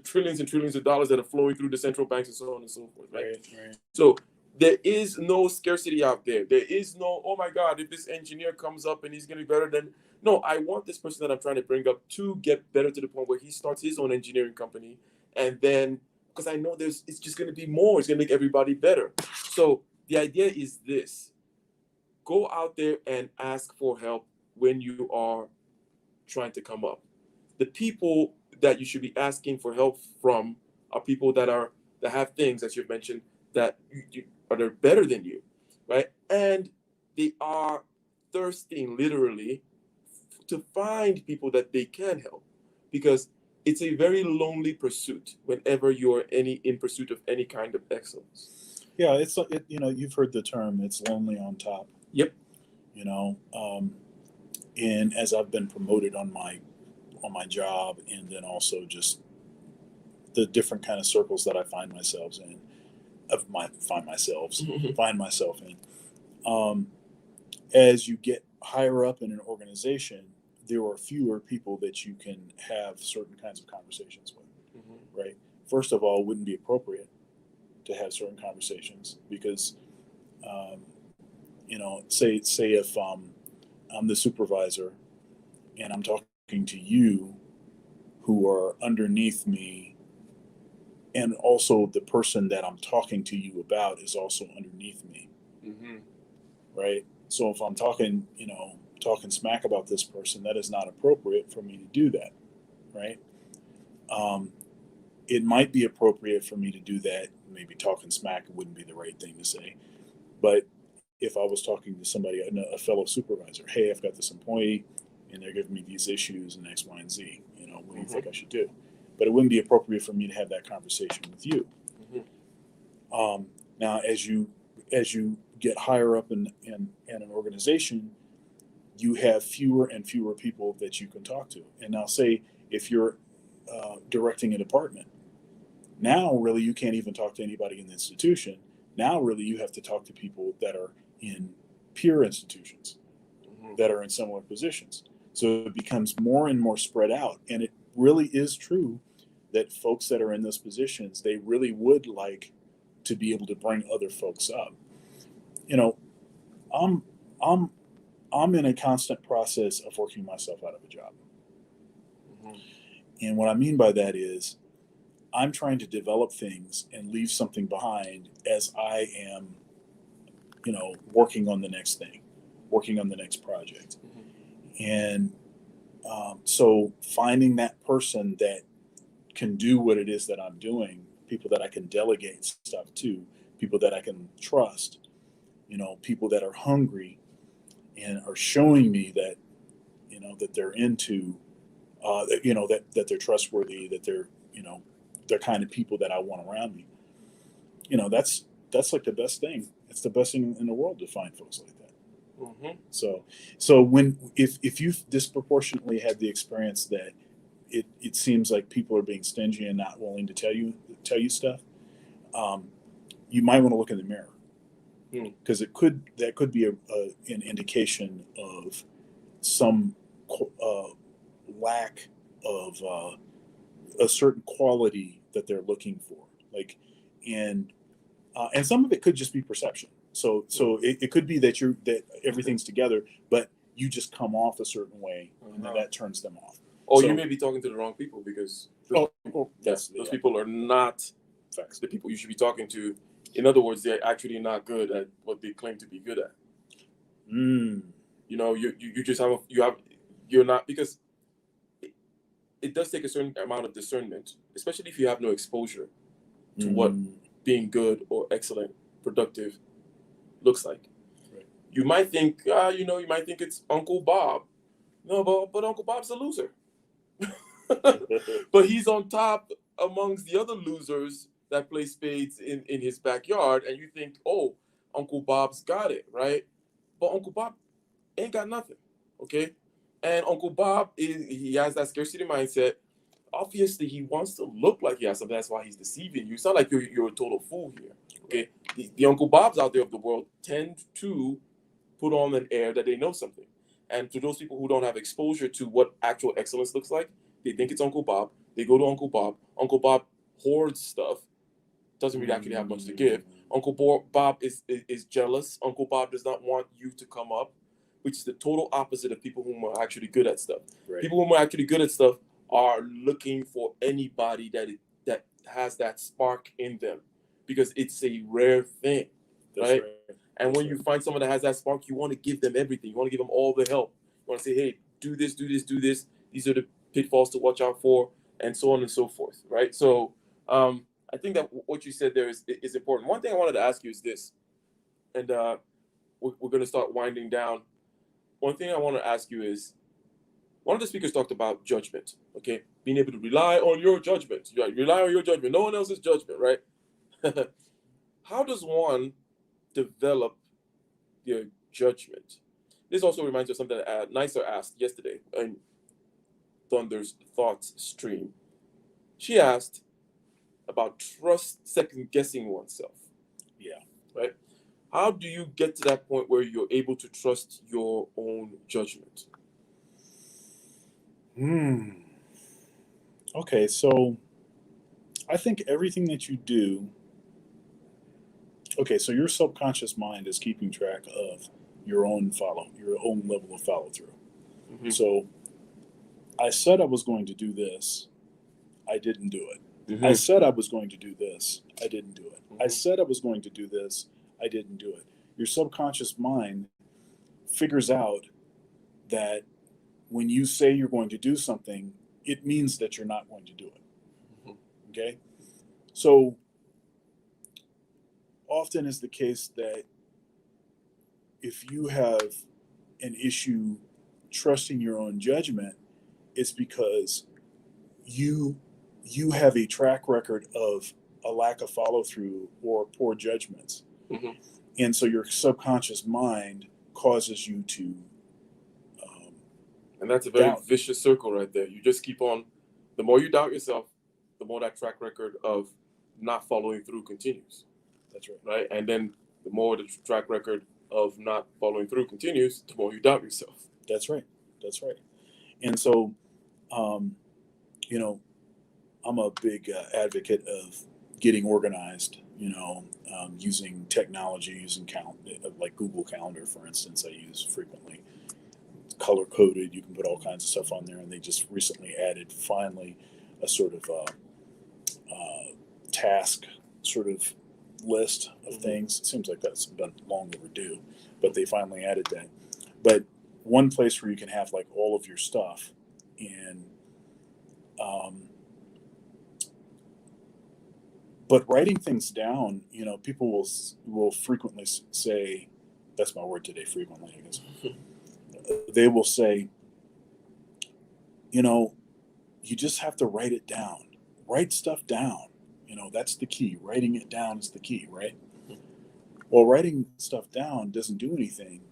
trillions and trillions of dollars that are flowing through the central banks and so on and so forth, right? Right. So there is no scarcity out there. There is no, oh my God, if this engineer comes up and he's going to be better than. No, I want this person that I'm trying to bring up to get better to the point where he starts his own engineering company. And then, because I know it's just going to be more, it's going to make everybody better. So the idea is this: go out there and ask for help when you are trying to come up. The people that you should be asking for help from are people that have things, as you've mentioned, that are better than you, right? And they are thirsting literally to find people that they can help, because it's a very lonely pursuit whenever you're in pursuit of any kind of excellence. Yeah, you've heard the term. It's lonely on top. Yep. You know, and as I've been promoted on my job, and then also just the different kind of circles that I find myself in, find myself in. As you get higher up in an organization, there are fewer people that you can have certain kinds of conversations with. Right. First of all, it wouldn't be appropriate to have certain conversations because, say if I'm the supervisor and I'm talking to you who are underneath me, and also the person that I'm talking to you about is also underneath me, right? So if I'm talking smack about this person, that is not appropriate for me to do that, right? Um, it might be appropriate for me to do that. Maybe talking smack wouldn't be the right thing to say, but if I was talking to somebody, a fellow supervisor, hey, I've got this employee, and they're giving me these issues and X, Y, and Z. What do you think I should do? But it wouldn't be appropriate for me to have that conversation with you. Now, as you get higher up in an organization, you have fewer and fewer people that you can talk to. And now, say if you're directing a department, now really you can't even talk to anybody in the institution. Now really you have to talk to people that are in peer institutions, that are in similar positions. So it becomes more and more spread out. And it really is true that folks that are in those positions, they really would like to be able to bring other folks up. I'm I'm I'm in a constant process of working myself out of a job. And what I mean by that is I'm trying to develop things and leave something behind as I am, working on the next thing, working on the next project. And so finding that person that can do what it is that I'm doing, people that I can delegate stuff to, people that I can trust, people that are hungry and are showing me that, that they're into, that they're trustworthy, that they're kind of people that I want around me. That's like the best thing. It's the best thing in the world to find folks like that. So if you've disproportionately had the experience that it seems like people are being stingy and not willing to tell you stuff. Um, you might want to look in the mirror, because that could be an indication of some lack of a certain quality that they're looking for, like, and some of it could just be perception. So it could be that everything's together, but you just come off a certain way, and then that turns them off. Or So, you may be talking to the wrong people, because those yeah. people are not Facts. the people you should be talking to. In other words, they're actually not good at what they claim to be good at. Mm. You know, you just you're not, because it does take a certain amount of discernment, especially if you have no exposure to what being good or excellent, productive looks like. Right. You might think, you might think it's Uncle Bob. No, but Uncle Bob's a loser. But he's on top amongst the other losers that play spades in his backyard, and you think, oh, Uncle Bob's got it, right? But Uncle Bob ain't got nothing, okay? And Uncle Bob he has that scarcity mindset. Obviously, he wants to look like he has something. That's why he's deceiving you. It's not like you're a total fool here, okay? The Uncle Bobs out there of the world tend to put on an air that they know something. And to those people who don't have exposure to what actual excellence looks like, they think it's Uncle Bob. They go to Uncle Bob. Uncle Bob hoards stuff, doesn't really actually have much to give. Uncle Bob is jealous. Uncle Bob does not want you to come up, which is the total opposite of people who are actually good at stuff. Right. People who are actually good at stuff are looking for anybody that has that spark in them, because it's a rare thing, right? And when you find someone that has that spark, you want to give them everything. You want to give them all the help. You want to say, hey, do this, do this, do this. These are the pitfalls to watch out for, and so on and so forth, right? So I think that what you said there is important. One thing I wanted to ask you is this, and we're going to start winding down. One thing I want to ask you is, one of the speakers talked about judgment, okay? Being able to rely on your judgment. You rely on your judgment, no one else's judgment, right? How does one develop their judgment? This also reminds me of something that Nicer asked yesterday in Thunder's Thoughts stream. She asked about second guessing oneself. Yeah. Right? How do you get to that point where you're able to trust your own judgment? Okay, so I think everything that you do. Okay, so your subconscious mind is keeping track of your own level of follow through. Mm-hmm. So I said I was going to do this, I didn't do it. Mm-hmm. I said I was going to do this, I didn't do it. Mm-hmm. I said I was going to do this, I didn't do it. Your subconscious mind figures out that when you say you're going to do something, it means that you're not going to do it. Mm-hmm. Okay? So often is the case that if you have an issue trusting your own judgment, it's because you have a track record of a lack of follow through or poor judgments. Mm-hmm. And so your subconscious mind causes you to and that's a very doubt. Vicious circle right there. You just keep on, the more you doubt yourself, the more that track record of not following through continues. That's right. Right? And then the more the track record of not following through continues, the more you doubt yourself. That's right. That's right. And so, I'm a big advocate of getting organized, using technology, using like Google Calendar, for instance, I use frequently. It's color coded. You can put all kinds of stuff on there. And they just recently added, finally, a sort of task sort of list of things. It seems like that's been long overdue, but they finally added that. But one place where you can have like all of your stuff, and but writing things down, people will frequently say, that's my word today, frequently, I guess. They will say, you just have to write it down. Write stuff down. That's the key. Writing it down is the key, right? Well, writing stuff down doesn't do anything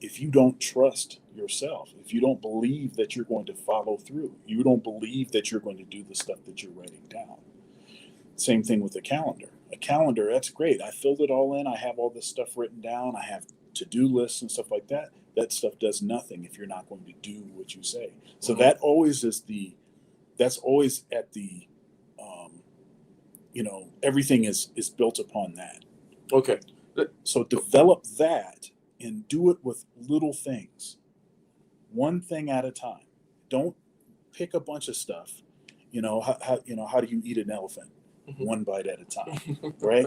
if you don't trust yourself, if you don't believe that you're going to follow through, you don't believe that you're going to do the stuff that you're writing down. Same thing with a calendar. A calendar, that's great. I filled it all in. I have all this stuff written down. I have to-do lists and stuff like that. That stuff does nothing if you're not going to do what you say. So Mm-hmm. that always is that's always at the, everything is built upon that. Okay. So develop that and do it with little things, one thing at a time. Don't pick a bunch of stuff. How do you eat an elephant? Mm-hmm. One bite at a time, right?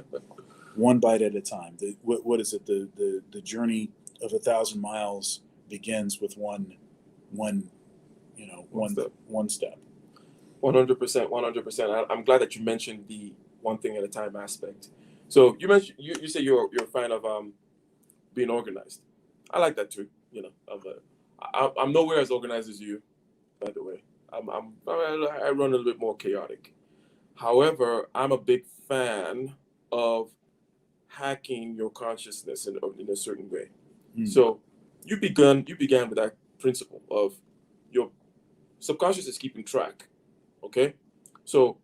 One bite at a time. What is it? The journey of 1,000 miles begins with one step. one step. 100%. 100%. I'm glad that you mentioned the one thing at a time aspect. So you mentioned you say you're a fan of being organized. I like that too. I'm nowhere as organized as you, by the way. I run a little bit more chaotic. However, I'm a big fan of hacking your consciousness in a certain way. So you began with that principle of your subconscious is keeping track. Okay, so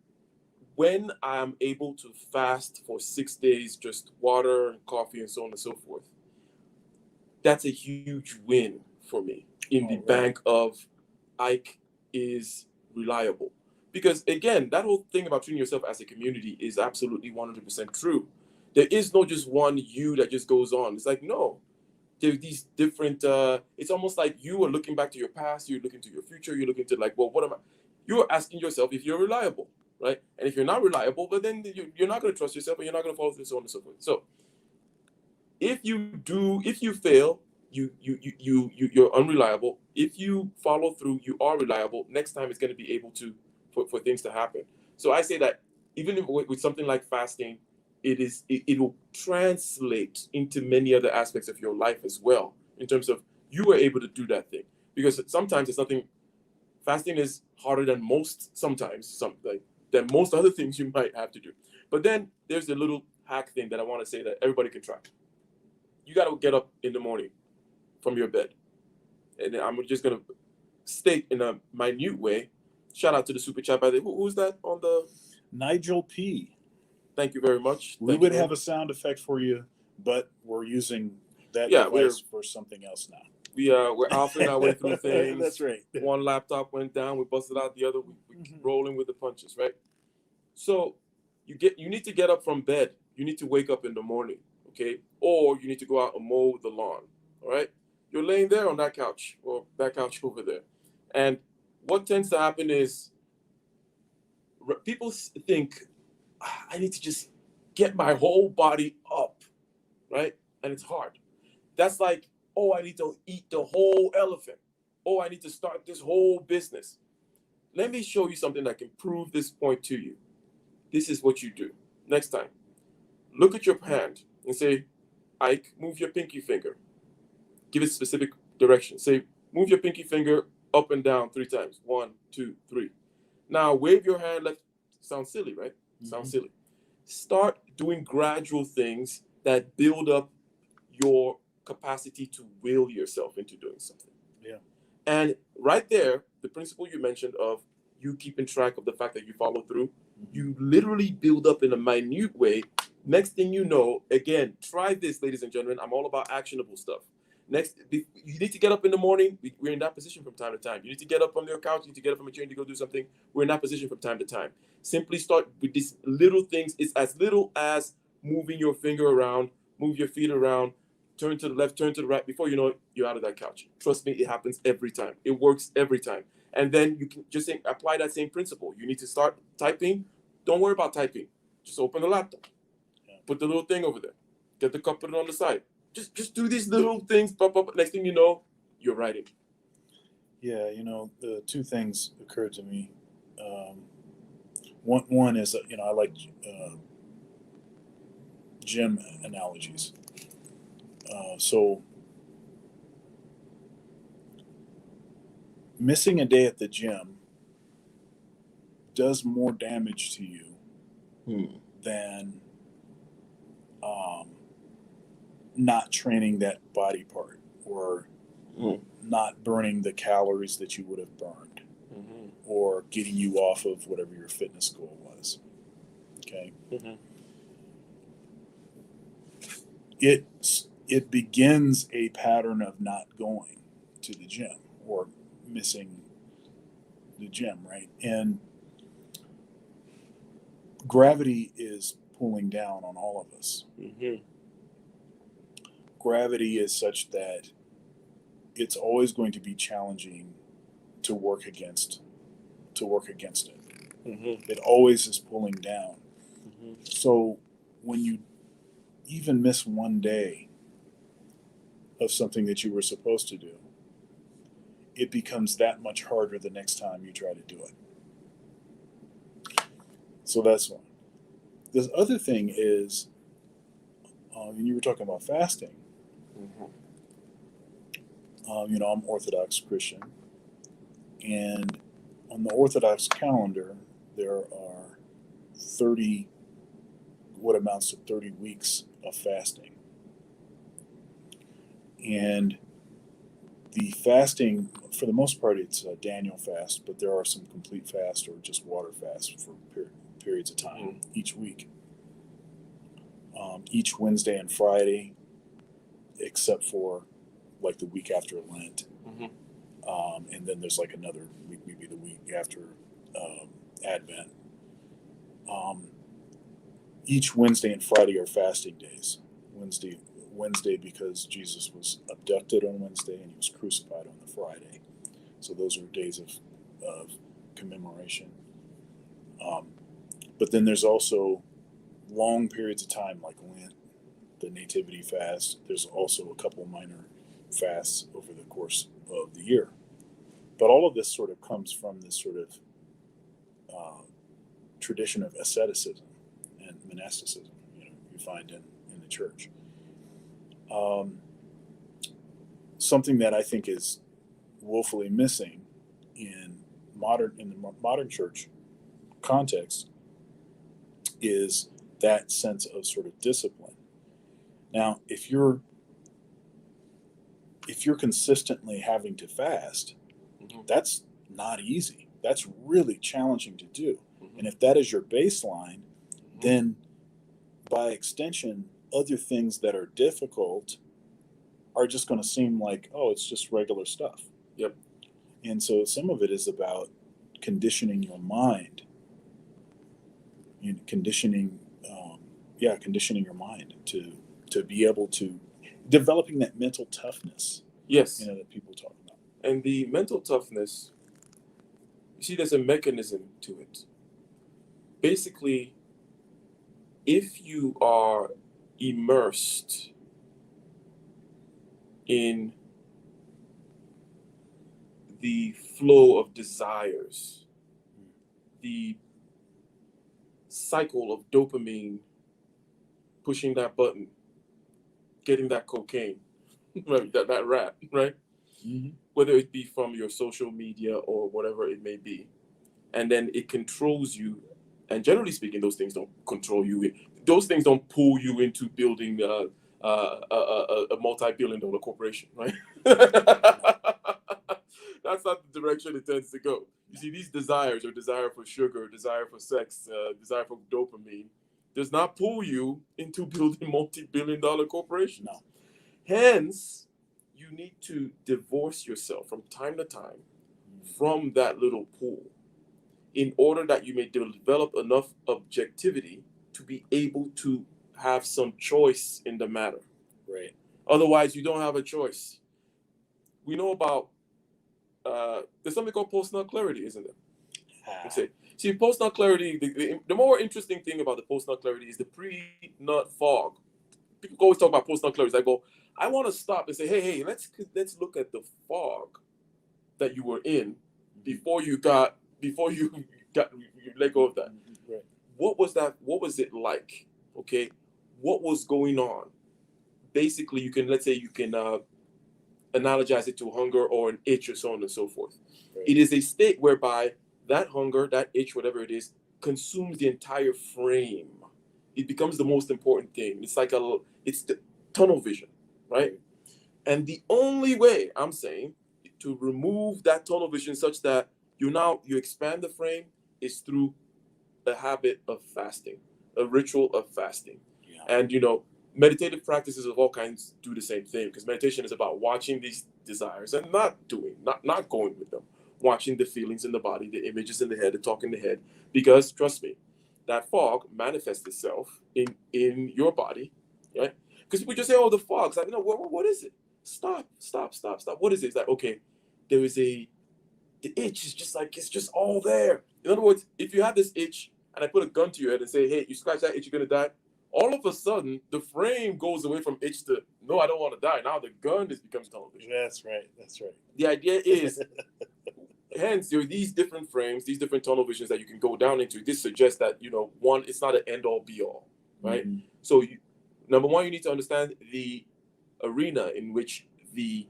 when I'm able to fast for 6 days, just water and coffee and so on and so forth, that's a huge win for me in the Right. bank of Ike is reliable. Because again, that whole thing about treating yourself as a community is absolutely 100% true. There is no just one you that just goes on. It's like, no, there are these different, it's almost like you are looking back to your past, you're looking to your future, you're looking to like, well, what am I? You're asking yourself if you're reliable, right? And if you're not reliable, but then you're not going to trust yourself and you're not going to follow through, so on and so forth. So if you fail, you're unreliable. If you follow through, you are reliable. Next time it's going to be able to for things to happen. So I say that even with something like fasting, it will translate into many other aspects of your life as well, in terms of you were able to do that thing. Because sometimes it's nothing, fasting is harder than than most other things you might have to do. But then there's a little hack thing that I want to say that everybody can try. You got to get up in the morning from your bed. And I'm just going to state in a minute way, shout out to the super chat by the who's that on the Nigel P. Thank you very much. We would have a sound effect for you, but we're using that device for something else now. We're offering our way through things. That's right. One laptop went down, we busted out the other. We keep rolling with the punches, right? So you need to get up from bed. You need to wake up in the morning, okay? Or you need to go out and mow the lawn, all right? You're laying there on that couch or that couch over there. And what tends to happen is people think, I need to just get my whole body up, right? And it's hard. That's like, oh, I need to eat the whole elephant. Oh, I need to start this whole business. Let me show you something that can prove this point to you. This is what you do. Next time, look at your hand and say, Ike, move your pinky finger. Give it specific direction. Say, move your pinky finger up and down 3 times. 1, 2, 3. Now, wave your hand left. Sounds silly, right? Sounds silly. Start doing gradual things that build up your capacity to will yourself into doing something. Yeah. And right there, the principle you mentioned of you keeping track of the fact that you follow through, you literally build up in a minute way. Next thing you know, again, try this, ladies and gentlemen. I'm all about actionable stuff. Next, you need to get up in the morning. We're in that position from time to time. You need to get up from your couch. You need to get up from a chair to go do something. We're in that position from time to time. Simply start with these little things. It's as little as moving your finger around, move your feet around, turn to the left, turn to the right. Before you know it, you're out of that couch. Trust me, it happens every time. It works every time. And then you can just apply that same principle. You need to start typing. Don't worry about typing. Just open the laptop. Put the little thing over there. Get the cup, put it on the side. Just do these little things. Pop up. Next thing you know, you're writing. Yeah, the two things occurred to me. One is, I like gym analogies. So missing a day at the gym does more damage to you than not training that body part or Mm. not burning the calories that you would have burned, Mhm. or getting you off of whatever your fitness goal was. Okay, Mhm. it begins a pattern of not going to the gym or missing the gym, right? And gravity is pulling down on all of us. Mhm. Gravity is such that it's always going to be challenging to work against it. Mhm. It always is pulling down. Mhm. So when you even miss one day of something that you were supposed to do, it becomes that much harder the next time you try to do it. So that's one. The other thing is, and you were talking about fasting. Mhm. I'm Orthodox Christian, and on the Orthodox calendar, there are 30, what amounts to 30 weeks of fasting. And the fasting, for the most part, it's a Daniel fast, but there are some complete fast or just water fast for periods of time each week. Each Wednesday and Friday, except for like the week after Lent. Mhm. And then there's like another week, maybe the week after Advent. Um, each Wednesday and Friday are fasting days. Wednesday because Jesus was abducted on Wednesday and he was crucified on the Friday. So those are days of commemoration. Um, but then there's also long periods of time like Lent, the Nativity fast. There's also a couple minor fasts over the course of the year. But all of this sort of comes from this sort of uh, tradition of asceticism and monasticism, you find in the church. Um, Something that I think is woefully missing in the modern church context is that sense of sort of discipline. Now, if you're consistently having to fast, Mhm. that's not easy. That's really challenging to do. Mhm. And if that is your baseline, Mhm. then by extension, other things that are difficult are just going to seem like, oh, it's just regular stuff. Yep. And so some of it is about conditioning your mind, conditioning, conditioning your mind to be able to developing that mental toughness, Yes. that people talk about. And the mental toughness, you see, there's a mechanism to it. Basically, if you are immersed in the flow of desires, the cycle of dopamine, pushing that button, getting that cocaine, right, that rat, right? Mm-hmm. Whether it be from your social media or whatever it may be. And then it controls you. And generally speaking, those things don't control you. Those things don't pull you into building a multi-billion-dollar corporation, right? That's not the direction it tends to go. You see, these desires, or desire for sugar, desire for sex, desire for dopamine, does not pull you into building multi-billion-dollar corporations. No. Hence, you need to divorce yourself from time to time from that little pool in order that you may develop enough objectivity to be able to have some choice in the matter. Right. Otherwise, you don't have a choice. We know about there's something called post-nut clarity, isn't there? Ah. See, post-nut clarity. The more interesting thing about the post-nut clarity is the pre-nut fog. People always talk about post-nut clarity. I go, I want to stop and say, hey, let's look at the fog that you were in before you got you let go of that. Right. What was that? What was it like? Okay, what was going on? Basically, let's say you can analogize it to hunger or an itch or so on and so forth. Right. It is a state whereby that hunger, that itch, whatever it is, consumes the entire frame. It becomes the most important thing. It's the tunnel vision, right? And the only way, I'm saying, to remove that tunnel vision such that you expand the frame is through a habit of fasting, a ritual of fasting. Yeah. And meditative practices of all kinds do the same thing, because meditation is about watching these desires and not going with them, watching the feelings in the body, the images in the head, the talk in the head. Because trust me, that fog manifests itself in your body, right? Because people just say, "Oh, the fog's like, no, what is it? Stop, stop, stop, stop. What is it?" It's like, okay, there is the itch is just like, it's just all there. In other words, if you have this itch and I put a gun to your head and say, "Hey, you scratch that itch, you're gonna die," all of a sudden the frame goes away from itch to, "No, I don't want to die." Now the gun becomes television. That's right. That's right. The idea is, hence, there are these different frames, these different tunnel visions that you can go down into. This suggests that, one, it's not an end all be all, right? Mhm. So, number one, you need to understand the arena in which the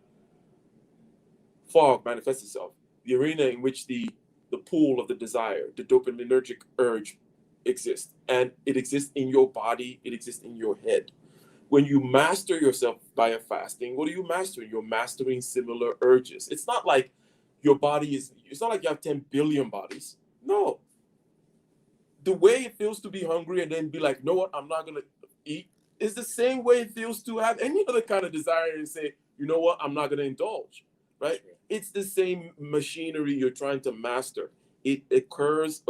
fog manifests itself, the arena in which the pool of the desire, the dopaminergic urge exists. And it exists in your body, it exists in your head. When you master yourself via fasting, what are you mastering? You're mastering similar urges. It's not like it's not like you have 10 billion bodies. No. The way it feels to be hungry and then be like, "No, what, I'm not going to eat," is the same way it feels to have any other kind of desire and say, "You know what, I'm not going to indulge," right? Sure. It's the same machinery you're trying to master. It occurs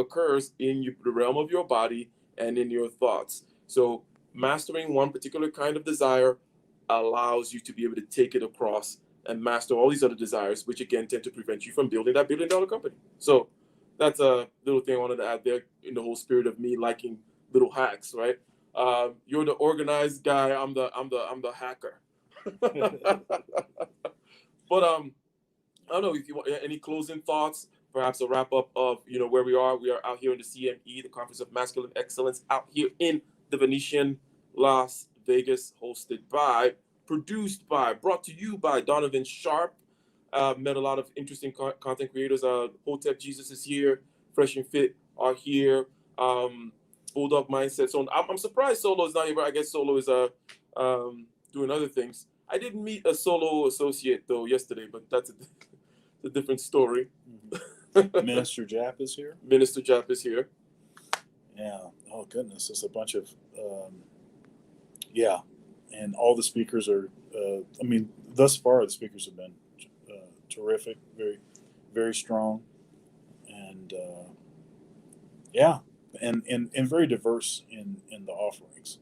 in the realm of your body and in your thoughts. So mastering one particular kind of desire allows you to be able to take it across and master all these other desires, which again tend to prevent you from building that $1 billion company. So that's a little thing I wanted to add there, in the whole spirit of me liking little hacks, right? You're the organized guy. I'm the hacker. But I don't know if you want any closing thoughts, perhaps a wrap up of where we are. We are out here in the CME, the Conference of Masculine Excellence, out here in the Venetian, Las Vegas, produced by, brought to you by Donovan Sharp. Met a lot of interesting content creators. Hotep Jesus is here. Fresh and Fit are here. Bulldog Mindset. So I'm surprised Solo is not here, but I guess Solo is doing other things. I didn't meet a Solo associate though yesterday, but that's a different story. Minister Jap is here. Minister Jap is here. Yeah. Oh goodness, it's a bunch of yeah, and all the speakers are. I mean, thus far the speakers have been terrific, very, very strong, and yeah, and very diverse in the offerings.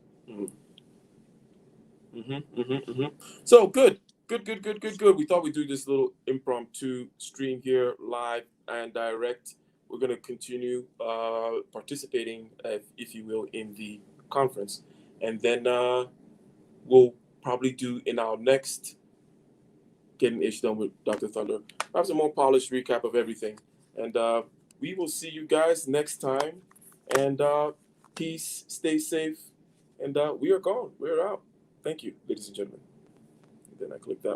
So good. We thought we'd do this little impromptu stream here, live and direct. We're going to continue participating, if you will, in the conference. And then we'll probably do in our next Getting Ish Done with Dr. Thunder, perhaps a more polished recap of everything. And we will see you guys next time. And peace, stay safe. And we are gone. We're out. Thank you, ladies and gentlemen. And then I click that one.